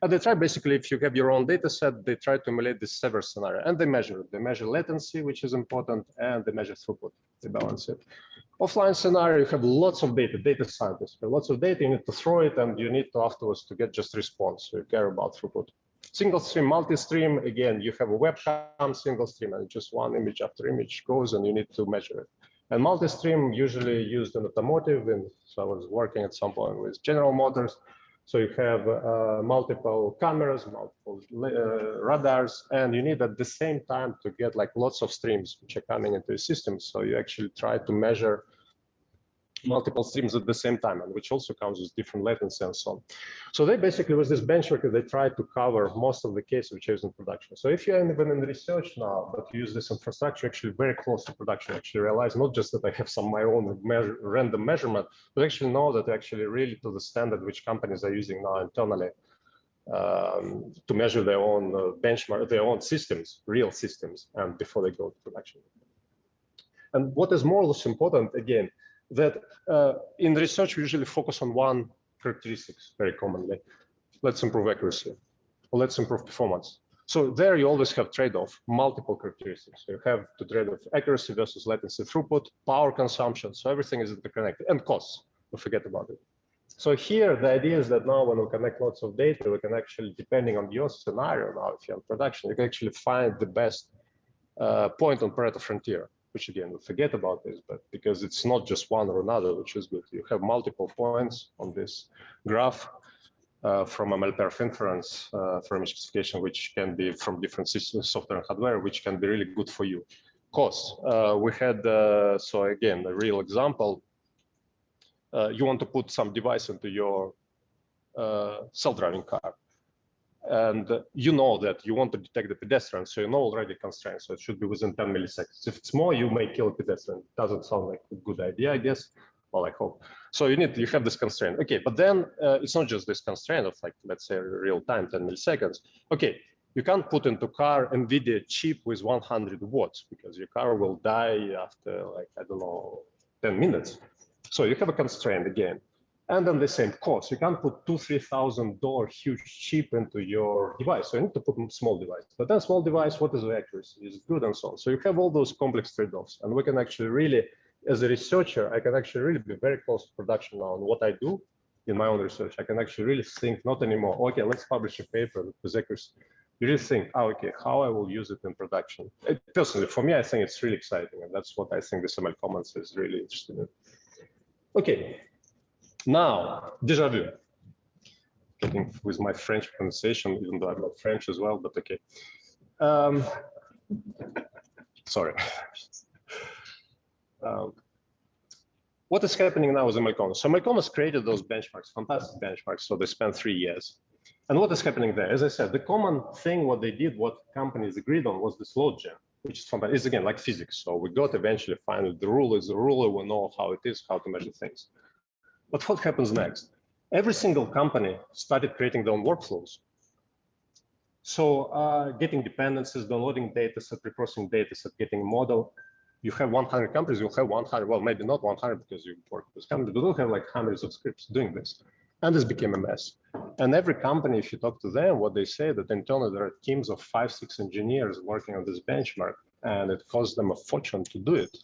B: And they try basically, if you have your own data set, they try to emulate this server scenario. And they measure it. They measure latency, which is important, and they measure throughput. They balance it. Offline scenario, you have lots of data scientists, lots of data, you need to throw it, and you need to afterwards to get just response. So you care about throughput. Single stream, multi-stream, again, you have a webcam, single stream, and just one image after image goes, and you need to measure it. And multi-stream usually used in automotive, and so I was working at some point with General Motors. So you have multiple cameras, multiple radars, and you need at the same time to get like lots of streams which are coming into the system. So you actually try to measure multiple streams at the same time, and which also comes with different latency and so on. So they basically, with this benchmark, they try to cover most of the cases which is in production. So if you're even in research now, but you use this infrastructure actually very close to production, actually realize not just that I have my own random measurement, but actually know that actually really to the standard which companies are using now internally to measure their own benchmark, their own systems, real systems, and before they go to production. And what is more or less important, again, that in research we usually focus on one characteristics very commonly. Let's improve accuracy, or let's improve performance. So there you always have trade-off, multiple characteristics. So you have to trade off accuracy versus latency, throughput, power consumption. So everything is interconnected, and costs, don't forget about it. So here the idea is that now when we connect lots of data, we can actually, depending on your scenario now, if you're in production, you can actually find the best point on Pareto frontier. Which again, we forget about this, but because it's not just one or another, which is good. You have multiple points on this graph from MLPerf inference, from image classification, which can be from different systems, software and hardware, which can be really good for you. Costs. We had, so again, a real example. You want to put some device into your self-driving car. And you know that you want to detect the pedestrian, so you know already constraints, so it should be within 10 milliseconds. If it's more, you may kill a pedestrian. It doesn't sound like a good idea, I guess. Well, I hope. So you have this constraint. Okay, but then it's not just this constraint of like, let's say real time, 10 milliseconds. Okay, you can't put into car NVIDIA chip with 100 watts because your car will die after like, I don't know, 10 minutes. So you have a constraint again. And then the same cost. You can't put $2,000-3,000 huge chip into your device. So you need to put a small device. But then small device, what is the accuracy? Is it good and so on? So you have all those complex trade-offs. And we can actually really, as a researcher, I can actually really be very close to production now on what I do in my own research. I can actually really think not anymore, okay, let's publish a paper with accuracy. You really think, oh, okay, how I will use it in production. Personally, for me, I think it's really exciting. And that's what I think this MLCommons is really interested in. Okay. Now, déjà vu. Getting with my French pronunciation, even though I'm not French as well, but okay. Sorry. What is happening now with MLCommons? So MLCommons created those benchmarks, fantastic benchmarks. So they spent 3 years. And what is happening there? As I said, the common thing, what they did, what companies agreed on was this load gen, which is fantastic. It's again like physics. So we got eventually finally the rule is the ruler. We know how it is, how to measure things. But what happens next? Every single company started creating their own workflows. So getting dependencies, downloading data set, reprocessing data set, getting a model. You have 100 companies, you'll have 100, well, maybe not 100 because you work with companies, but you'll have like hundreds of scripts doing this. And this became a mess. And every company, if you talk to them, what they say that internally there are teams of 5-6 engineers working on this benchmark, and it costs them a fortune to do it.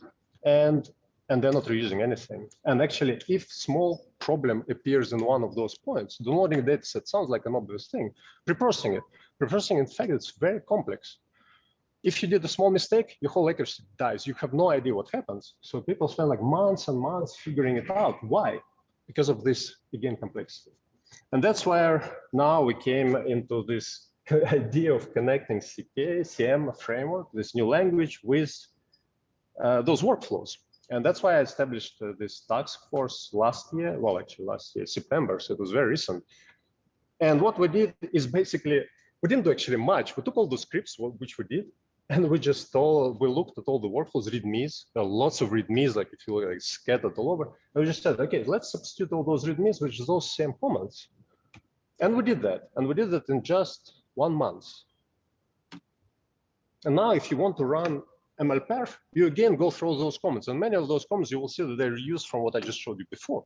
B: And they're not reusing anything. And actually, if small problem appears in one of those points, downloading data set sounds like an obvious thing. Reprocessing it. Reprocessing, in fact, it's very complex. If you did a small mistake, your whole accuracy dies. You have no idea what happens. So people spend like months and months figuring it out. Why? Because of this, again, complexity. And that's where now we came into this idea of connecting CM framework, this new language, with those workflows. And that's why I established this task force last year. Well, actually last year, September, so it was very recent. And what we did is basically we didn't do actually much. We took all those scripts, which we did, and we looked at all the workflows, readmes. There are lots of readmes, like if you look, like scattered all over. And we just said, okay, let's substitute all those readmes with those same comments. And we did that. And we did that in just 1 month. And now if you want to run MLPerf, you again go through those comments. And many of those comments, you will see that they're used from what I just showed you before.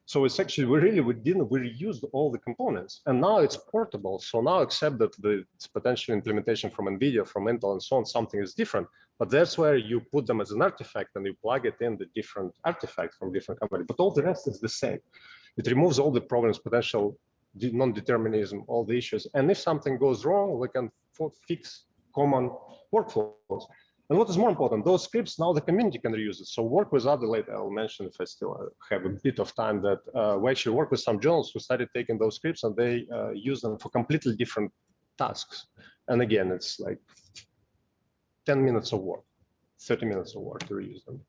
B: So it's actually, we reused all the components. And now it's portable. So now, except that it's potential implementation from NVIDIA, from Intel, and so on, something is different. But that's where you put them as an artifact and you plug it in the different artifacts from different companies. But all the rest is the same. It removes all the problems, potential non-determinism, all the issues. And if something goes wrong, we can fix common workflows. And what is more important, those scripts, now the community can reuse it. So work with other, later I'll mention if I still have a bit of time, that we actually work with some journals who started taking those scripts and they use them for completely different tasks. And again, it's like 10 minutes of work, 30 minutes of work to reuse them.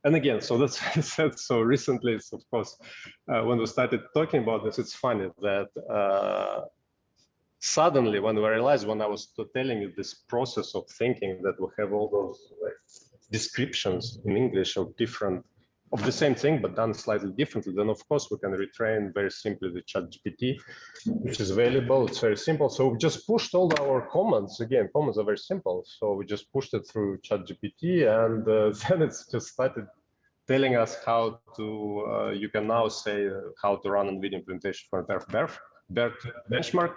B: And again, so that's why I said, so recently, it's of course, when we started talking about this, it's funny that suddenly, when we realized, when I was telling you this process of thinking that we have all those like, descriptions in English of the same thing, but done slightly differently, then of course we can retrain very simply the ChatGPT, which is available. It's very simple. So we just pushed all our comments. Again, comments are very simple. So we just pushed it through ChatGPT, and then it's just started telling us how to, you can now say how to run NVIDIA implementation for BERT benchmark,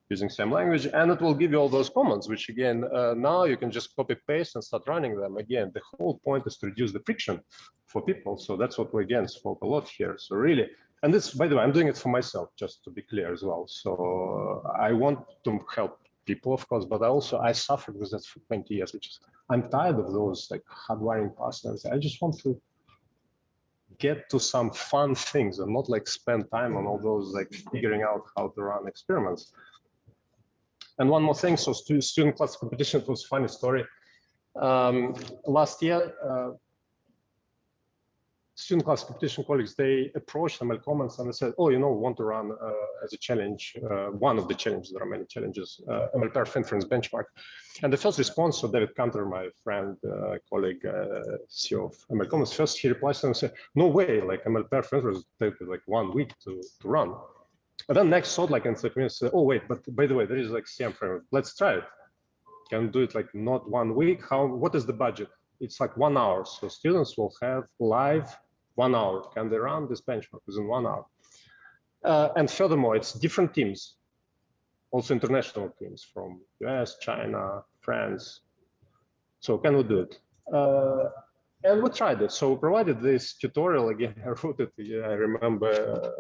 B: using same language, and it will give you all those comments, which again, now you can just copy paste and start running them. Again, the whole point is to reduce the friction for people. So that's what we again spoke a lot here. So really, and this, by the way, I'm doing it for myself, just to be clear as well. So I want to help people, of course, but I suffered with that for 20 years, which is, I'm tired of those like hardwiring patterns. I just want to get to some fun things and not like spend time on all those like figuring out how to run experiments. And one more thing, so student class competition, it was a funny story. Last year, student class competition colleagues, they approached MLCommons and they said, oh, you know, we want to run as a challenge, one of the challenges, there are many challenges, MLPerf inference benchmark. And the first response, so David Cantor, my friend, colleague, CEO of MLCommons, first he replies to them and said, no way, like MLPerf inference takes like 1 week to run. But then next thought, like in 30 minutes, oh wait, but by the way, there is like CM framework. Let's try it. Can do it like not 1 week. What is the budget? It's like 1 hour. So students will have live 1 hour. Can they run this benchmark within 1 hour? And furthermore, it's different teams, also international teams from US, China, France. So can we do it? And we tried it. So we provided this tutorial again. I wrote it. I remember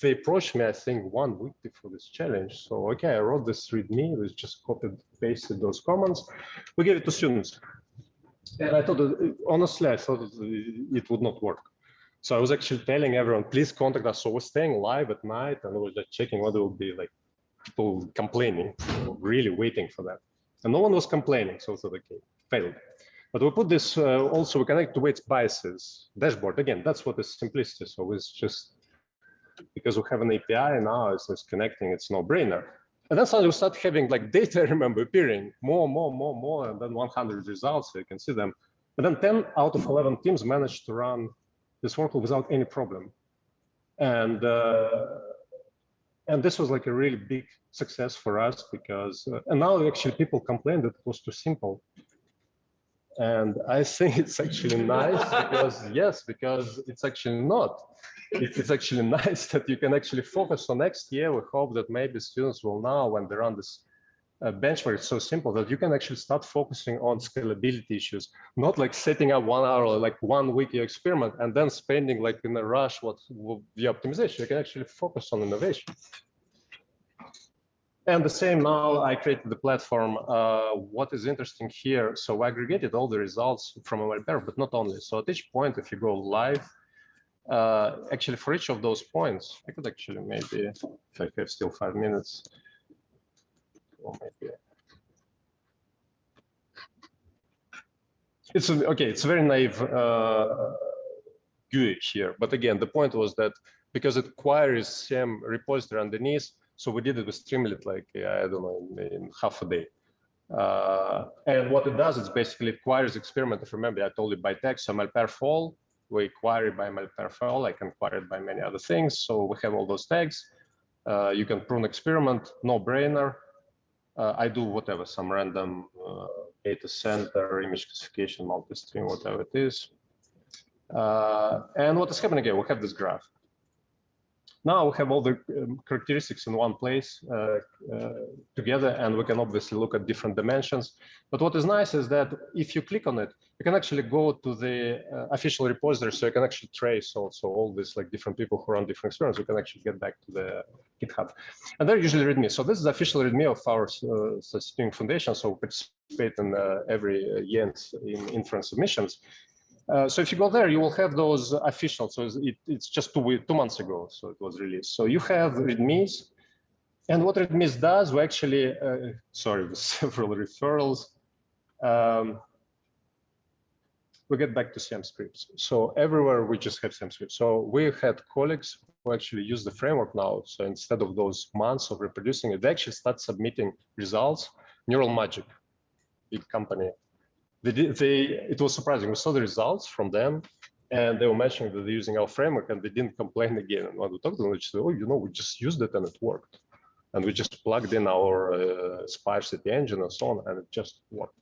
B: they approached me, I think, 1 week before this challenge. So okay, I wrote this README. We just copied, pasted those comments. We gave it to students. And I thought, honestly, I thought it would not work. So I was actually telling everyone, please contact us. So we're staying live at night and we're just checking whether it will be like people complaining, really waiting for that. And no one was complaining. So I thought, okay, failed. But we put this also, we connect to weights biases dashboard. Again, that's what is simplicity. So it's just because we have an API now, it's connecting, it's no brainer. And then suddenly we start having like data, I remember, appearing more, and then 100 results, so you can see them. But then 10 out of 11 teams managed to run this workflow without any problem. And this was like a really big success for us because, and now actually people complained that it was too simple. And I think it's actually nice because, yes, because it's actually not. It's actually nice that you can actually focus on next year. We hope that maybe students will now, when they run this benchmark, it's so simple that you can actually start focusing on scalability issues, not like setting up 1 hour, like 1 week experiment and then spending like in a rush what the optimization. You can actually focus on innovation. And the same now, I created the platform. What is interesting here, so I aggregated all the results from MLPerf, but not only. So at each point, if you go live, actually for each of those points, I could actually maybe, if I have still 5 minutes, or maybe. It's okay, it's a very naive GUI here. But again, the point was that because it queries same repository underneath, So we did it with Streamlit, like, I don't know, in half a day. And what it does is basically it queries experiment. If you remember, I told you by text, so MLPerf all, we query by MLPerf all, I can query it by many other things. So we have all those tags. You can prune experiment, no brainer. I do whatever, some random data center, image classification, multi-stream, whatever it is. And what is happening here? We have this graph. Now we have all the characteristics in one place together, and we can obviously look at different dimensions. But what is nice is that if you click on it, you can actually go to the official repository, so you can actually trace also all these like different people who run different experiments. You can actually get back to the GitHub, and they're usually README. So this is the official README of our cTuning Foundation. So we participate in every year in inference submissions. So if you go there, you will have those official. So it's just 2 months ago, so it was released. So you have READMEs, and what READMEs does, we actually, sorry, with several referrals, we get back to SAM scripts. So everywhere we just have SAM scripts. So we had colleagues who actually use the framework now. So instead of those months of reproducing it, they actually start submitting results. Neural Magic, big company. It was surprising. We saw the results from them, and they were mentioning that they're using our framework, and they didn't complain again. And when we talked to them, they said, "Oh, you know, we just used it and it worked, and we just plugged in our sparsity engine and so on, and it just worked."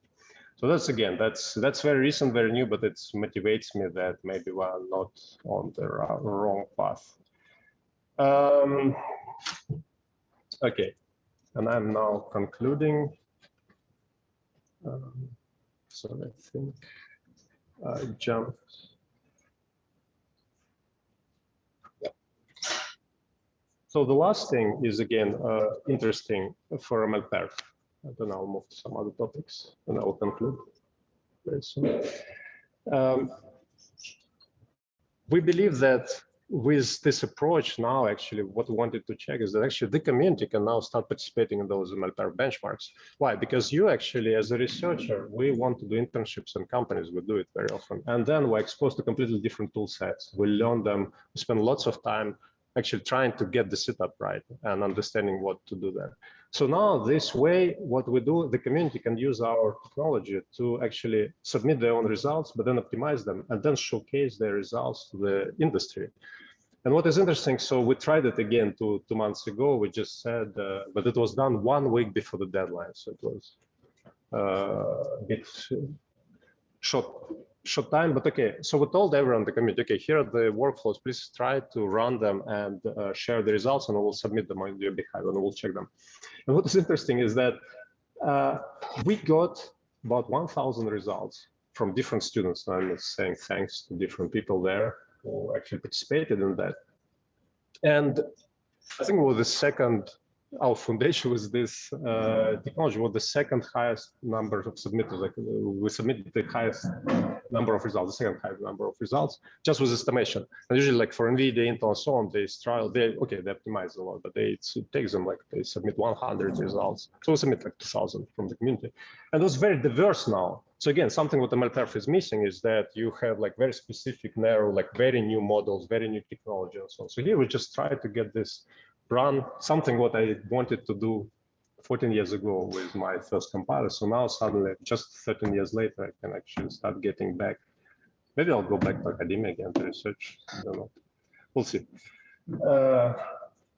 B: So that's again, that's very recent, very new, but it motivates me that maybe we're not on the wrong path. Okay, and I'm now concluding. So I think I jumped. Yeah. So the last thing is again interesting for MLPerf. And then I'll move to some other topics, and I will conclude very soon. We believe that with this approach now, actually, what we wanted to check is that actually the community can now start participating in those MLPerf benchmarks. Why? Because you actually, as a researcher, we want to do internships in companies. We do it very often. And then we're exposed to completely different tool sets. We learn them. We spend lots of time actually trying to get the setup right and understanding what to do there. So now this way, what we do, the community can use our technology to actually submit their own results, but then optimize them and then showcase their results to the industry. And what is interesting, so we tried it again 2 months ago. We just said, but it was done 1 week before the deadline. So it was a bit short time, but okay. So we told everyone in the community, okay, here are the workflows. Please try to run them and share the results, and we'll submit them on your behalf, and we'll check them. And what is interesting is that we got about 1,000 results from different students. And I'm saying thanks to different people there who actually participated in that. And I think it was the second, our foundation was this technology was the second highest number of submitters. Like we submitted the highest number of results, the second highest number of results, just with estimation. And usually, like for NVIDIA, Intel, and so on, they optimize a lot, but it takes them like they submit 100 results. So we submit like 2,000 from the community, and it was very diverse now. So again, something what MLPerf is missing is that you have like very specific, narrow, like very new models, very new technology, and so on. So here we just try to get this run, something what I wanted to do 14 years ago with my first compiler. So now suddenly, just 13 years later, I can actually start getting back. Maybe I'll go back to academia again to research. I don't know. We'll see.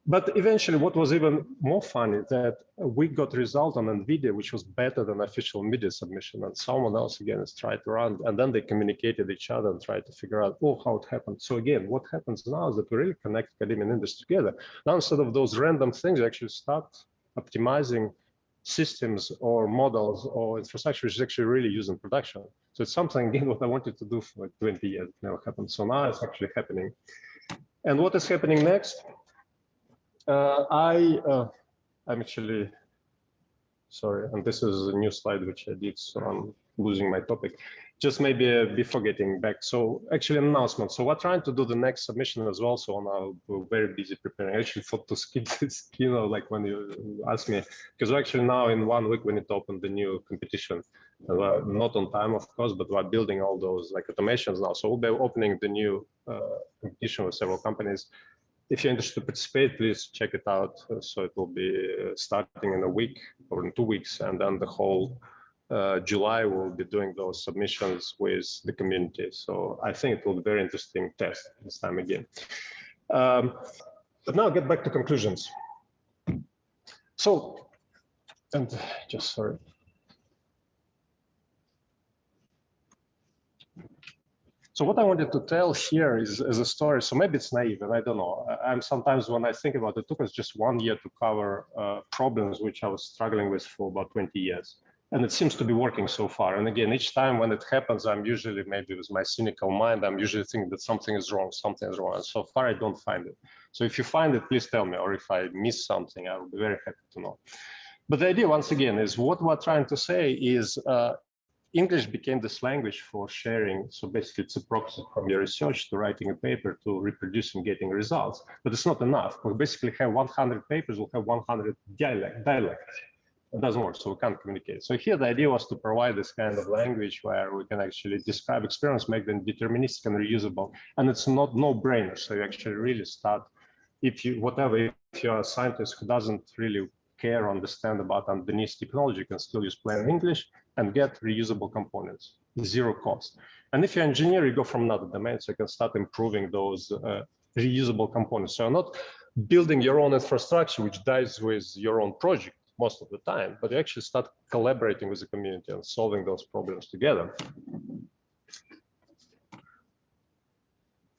B: But eventually, what was even more fun is that we got result on NVIDIA, which was better than official NVIDIA submission. And someone else, again, has tried to run. And then they communicated each other and tried to figure out, oh, how it happened. So again, what happens now is that we really connect academia and industry together. Now, instead of those random things, you actually start optimizing systems or models or infrastructure, which is actually really used in production. So it's something, again, what I wanted to do for like 20 years. It never happened. So now it's actually happening. And what is happening next? I'm actually, sorry, and this is a new slide which I did, so I'm losing my topic. Just maybe before getting back. So actually an announcement. So we're trying to do the next submission as well. So now we're very busy preparing. I actually thought to skip this, you know, like when you asked me, because actually now in 1 week we need to open the new competition. Not on time, of course, but we're building all those like automations now. So we'll be opening the new competition with several companies. if you're interested to participate, please check it out. So it will be starting in a week or in 2 weeks, and then the whole July we'll be doing those submissions with the community. So I think it will be a very interesting test this time again. But now get back to conclusions. So, and just sorry. So what I wanted to tell here is a story. So maybe it's naive, and I don't know. I'm sometimes, when I think about it, took us just 1 year to cover problems which I was struggling with for about 20 years. And it seems to be working so far. And again, each time when it happens, I'm usually, maybe with my cynical mind, I'm usually thinking that something is wrong, And so far, I don't find it. So if you find it, please tell me, or if I miss something, I will be very happy to know. But the idea, once again, is what we're trying to say is English became this language for sharing. So basically, it's a proxy from your research to writing a paper to reproducing, getting results. But it's not enough. We basically have 100 papers, we'll have 100 dialects. It doesn't work, so we can't communicate. So here the idea was to provide this kind of language where we can actually describe experiments, make them deterministic and reusable. And it's not no-brainer. So you actually really start, if you're a scientist who doesn't really care or understand about underneath technology, you can still use plain English and get reusable components, zero cost. And if you're an engineer, you go from another domain, so you can start improving those reusable components. So you're not building your own infrastructure, which dies with your own project most of the time, but you actually start collaborating with the community and solving those problems together.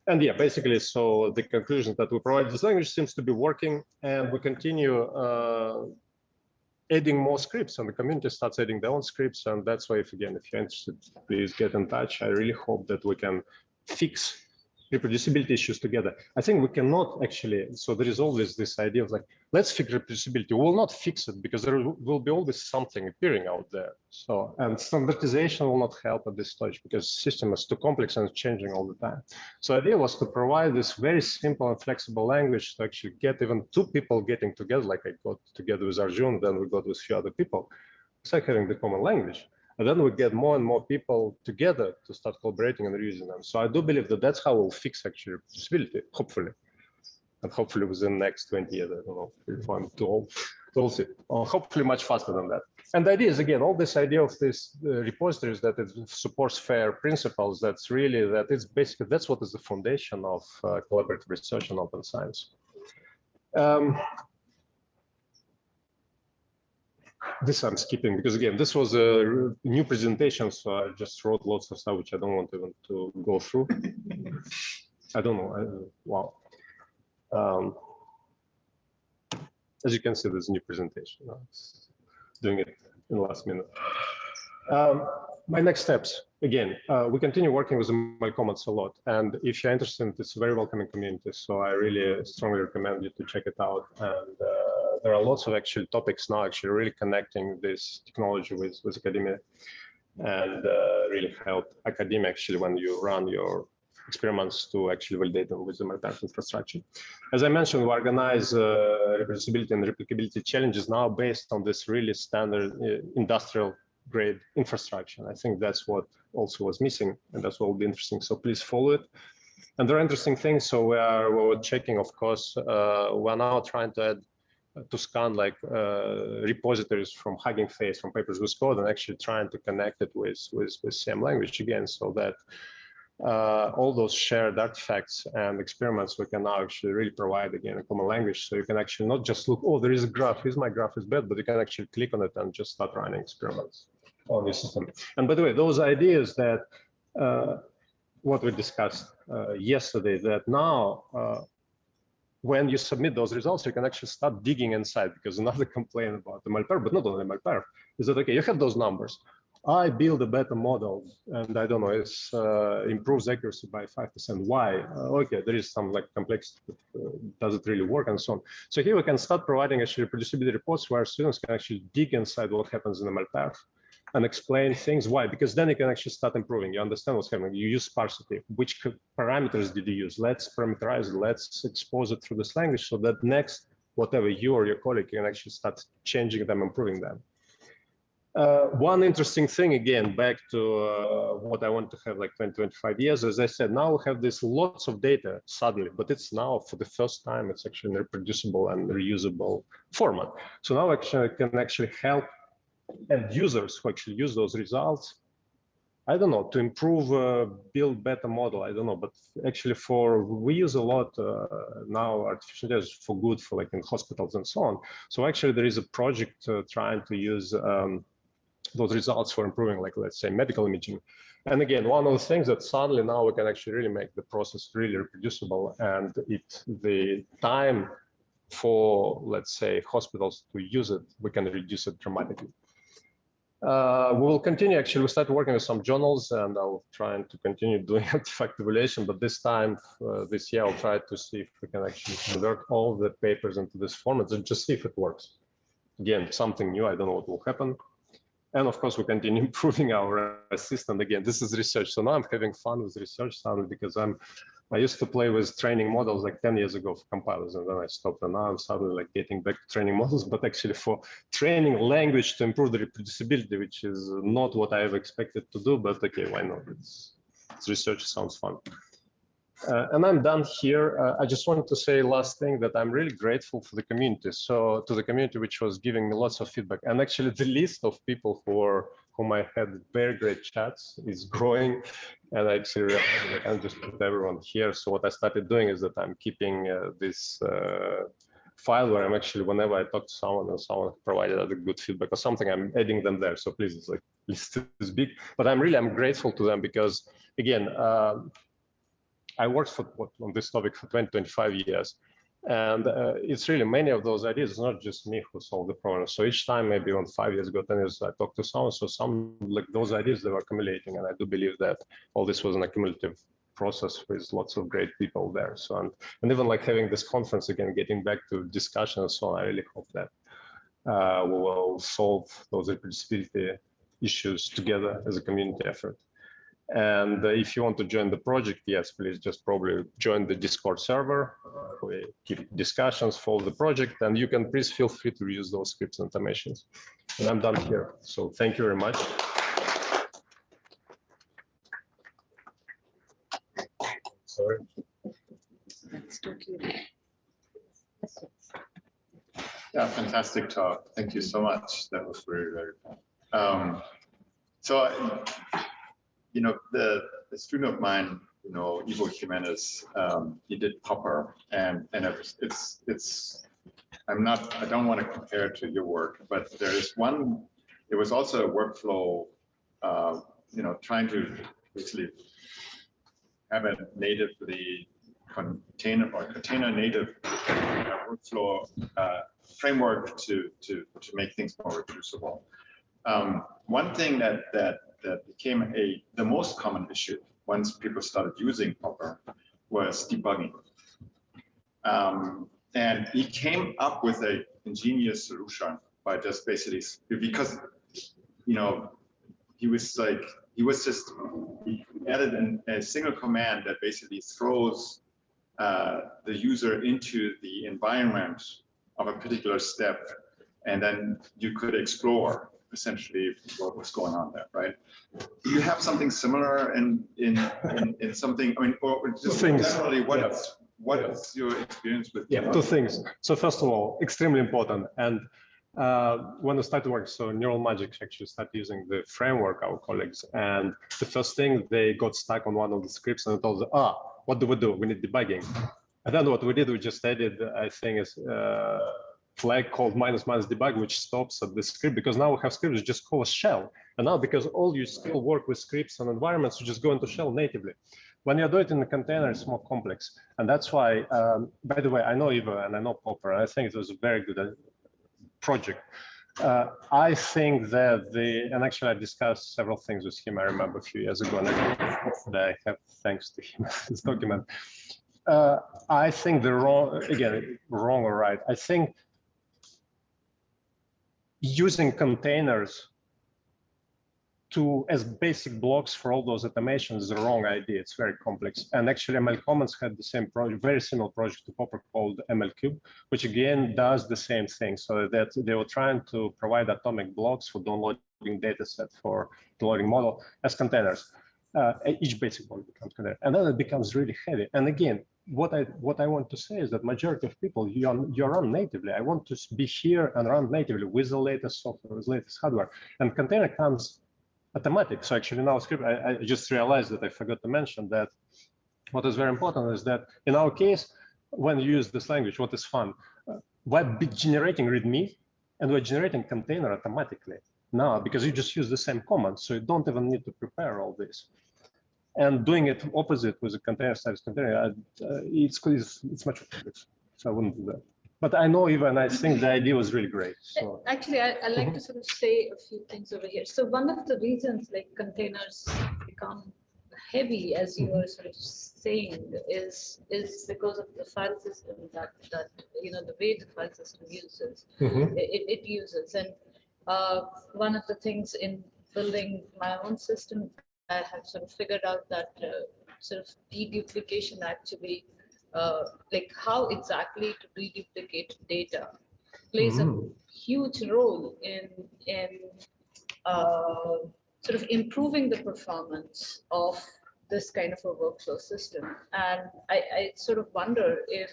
B: And yeah, basically, so the conclusion that we provide this language seems to be working, and we continue adding more scripts, and the community starts adding their own scripts. And that's why, if you're interested, please get in touch. I really hope that we can fix reproducibility issues together. I think we cannot actually, so there is always this idea of like, let's fix reproducibility. We will not fix it because there will be always something appearing out there. So, and standardization will not help at this stage because the system is too complex and changing all the time. So the idea was to provide this very simple and flexible language to actually get even 2 people getting together, like I got together with Arjun, then we got with a few other people, start having the common language. And then we get more and more people together to start collaborating and reusing them. So I do believe that that's how we'll fix actually reproducibility, hopefully. And hopefully within the next 20 years, I don't know if I'm too old, we'll see. Or hopefully much faster than that. And the idea is, again, all this idea of this repositories that it supports fair principles, that's really, that it's basically, that's what is the foundation of collaborative research and open science. This I'm skipping because, again, this was a new presentation, so I just wrote lots of stuff which I don't want even to go through. I don't know. Wow. As you can see, there's a new presentation. Doing it in the last minute. My next steps, again, we continue working with MLCommons a lot. And if you're interested, it's a very welcoming community. So I really strongly recommend you to check it out. And there are lots of actual topics now actually really connecting this technology with academia and really help academia actually when you run your experiments to actually validate them with the MLCommons infrastructure. As I mentioned, we organize reproducibility and replicability challenges now based on this really standard industrial grade infrastructure. I think that's what also was missing, and that's what will be interesting. So please follow it. And there are interesting things. So we're checking, of course, we're now trying to add to scan like repositories from Hugging Face, from papers with code, and actually trying to connect it with same language again, so that all those shared artifacts and experiments we can now actually really provide again a common language. So you can actually not just look, oh, there is a graph, my graph is bad, but you can actually click on it and just start running experiments on the system. And by the way, those ideas that what we discussed yesterday, that now when you submit those results, you can actually start digging inside, because another complaint about the MLPerf, but not only MLPerf, is that, okay, you have those numbers. I build a better model, and I don't know, it improves accuracy by 5%. Why? Okay, there is some like complexity. Does it really work, and so on. So here we can start providing actually reproducibility reports where students can actually dig inside what happens in the MLPerf and explain things. Why? Because then you can actually start improving. You understand what's happening. You use sparsity. Which parameters did you use? Let's parameterize it. Let's expose it through this language so that next, whatever you or your colleague can actually start changing them, improving them. One interesting thing, again, back to what I want to have like 20, 25 years, as I said, now we have this lots of data suddenly, but it's now for the first time, it's actually in a reproducible and reusable format. So now actually I can actually help end users who actually use those results, I don't know, to improve, build better model, I don't know, but actually we use a lot now artificial intelligence for good, for like in hospitals and so on. So actually there is a project trying to use those results for improving, like, let's say, medical imaging. And again, one of the things that suddenly now we can actually really make the process really reproducible, and the time for, let's say, hospitals to use it, we can reduce it dramatically. We will continue, actually, we started working with some journals, and I'll try to continue doing artifact evaluation, but this time, this year, I'll try to see if we can actually convert all the papers into this format and just see if it works. Again, something new, I don't know what will happen. And of course, we continue improving our assistant. Again, this is research. So now I'm having fun with research suddenly, because I used to play with training models like 10 years ago for compilers, and then I stopped. And now I'm suddenly like getting back to training models, but actually for training language to improve the reproducibility, which is not what I have expected to do, but okay, why not? It's research, sounds fun. And I'm done here. I just wanted to say last thing, that I'm really grateful for the community. So to the community, which was giving me lots of feedback, and actually the list of people whom I had very great chats is growing. And I actually realized I can't just put everyone here. So what I started doing is that I'm keeping this file where I'm actually, whenever I talk to someone and someone provided other good feedback or something, I'm adding them there. So please, it's like, list is big, but I'm grateful to them, because again, I worked on this topic for 20, 25 years. And it's really many of those ideas, it's not just me who solved the problem. So each time, maybe 5 years ago, 10 years, I talked to someone, so some like those ideas, they were accumulating. And I do believe that all this was an accumulative process with lots of great people there. So, and even like having this conference again, getting back to discussion and so on, I really hope that we will solve those reproducibility issues together as a community effort. And if you want to join the project, yes, please just probably join the Discord server. We keep discussions, follow the project, and you can please feel free to use those scripts and automations. And I'm done here. So thank you very much. Sorry.
D: Yeah, fantastic talk. Thank you so much. That was very, very fun. You know, the student of mine, you know, Ivo Jimenez, he did Popper, and I don't want to compare it to your work, but there is one. It was also a workflow, you know, trying to basically have a natively container native workflow framework to make things more reproducible. One thing that became the most common issue once people started using Popper was debugging. And he came up with an ingenious solution by just basically, because, you know, he added a single command that basically throws the user into the environment of a particular step, and then you could explore essentially what was going on there, right? Do you have something similar in something? I mean, or just generally, what is your experience with?
B: Yeah, two things. So first of all, extremely important. And when I started work, so Neural Magic actually started using the framework, our colleagues, and the first thing they got stuck on one of the scripts and told them, what do? We need debugging. And then what we did, we just added, I think, is flag called --debug, which stops at the script, because now we have scripts that just call a shell. And now, because all you still work with scripts and environments, you just go into shell natively. When you do it in the container, it's more complex. And that's why, by the way, I know Ivo and I know Popper, and I think it was a very good project. I think that and actually I discussed several things with him, I remember a few years ago, and I have thanks to him, this document. I think wrong or right, I think using containers as basic blocks for all those automations is the wrong idea. It's very complex. And actually MLCommons had the same project, very similar project to Popper called MLCube, which again does the same thing. So that they were trying to provide atomic blocks for downloading data set for the loading model as containers. Each basic block becomes container. And then it becomes really heavy. And again, what I want to say is that majority of people, you run natively. I want to be here and run natively with the latest software, with the latest hardware. And container comes automatic. So actually in our script, I just realized that I forgot to mention that what is very important is that in our case, when you use this language, what is fun, we're generating README and we're generating container automatically now because you just use the same command. So you don't even need to prepare all this. And doing it opposite with a container status container, it's much complex. So I wouldn't do that. But I know even I think the idea was really great. So
A: actually, I like to sort of say a few things over here. So one of the reasons like containers become heavy, as you were sort of saying, is because of the file system that the way the file system uses. It uses. And one of the things in building my own system, I have sort of figured out that sort of deduplication actually, like how exactly to deduplicate data plays a huge role in sort of improving the performance of this kind of a workflow system. And I sort of wonder if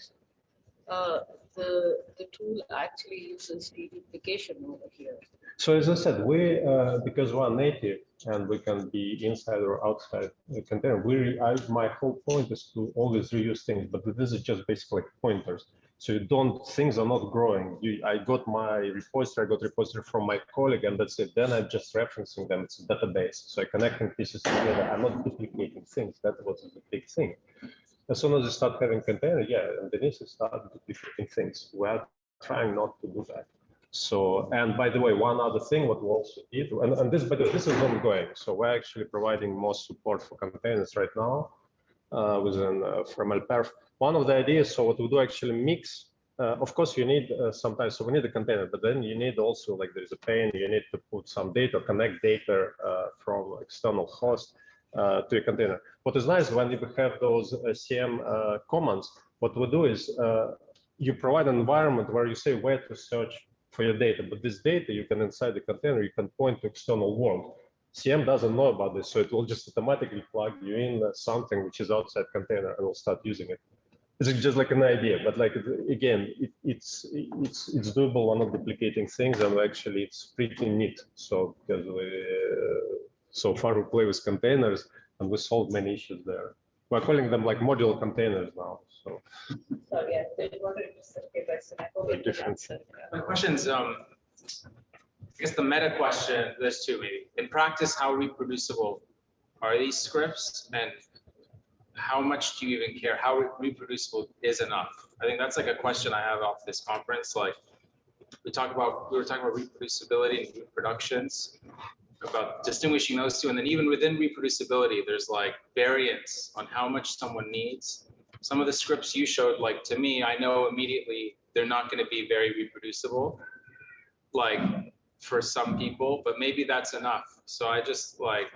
A: the tool actually uses deduplication over here.
B: So as I said, we because we're native and we can be inside or outside the container. My whole point is to always reuse things, but this is just basically pointers. So things are not growing. I got my repository, from my colleague, and that's it. Then I'm just referencing them. It's a database. So I'm connecting pieces together. I'm not duplicating things. That was the big thing. As soon as you start having container, underneath you start duplicating things. We're trying not to do that. So, and by the way, one other thing what we also did, and this is ongoing. So we're actually providing more support for containers right now within from MLPerf. One of the ideas, so what we do actually mix, of course you need sometimes, so we need a container, but then you need also, like there's a pane, you need to put some data, connect data from external host to a container. What is nice when you have those CM commands, what we do is you provide an environment where you say where to search for your data, but this data you can inside the container, you can point to external world. CM doesn't know about this, so it will just automatically plug you in something which is outside container and will start using it. It's just like an idea, but like again, it's doable. We're not duplicating things, and actually it's pretty neat. So because so far we play with containers and we solved many issues there. We're calling them like modular containers now. So
A: yeah, they wanted to say
B: different.
C: My question's, I guess the meta question, there's two maybe. In practice, how reproducible are these scripts, and how much do you even care? How reproducible is enough? I think that's like a question I have off this conference. Like we were talking about reproducibility and reproductions, about distinguishing those two, and then even within reproducibility, there's like variance on how much someone needs. Some of the scripts you showed, like to me, I know immediately they're not going to be very reproducible, like for some people, but maybe that's enough. So I just like,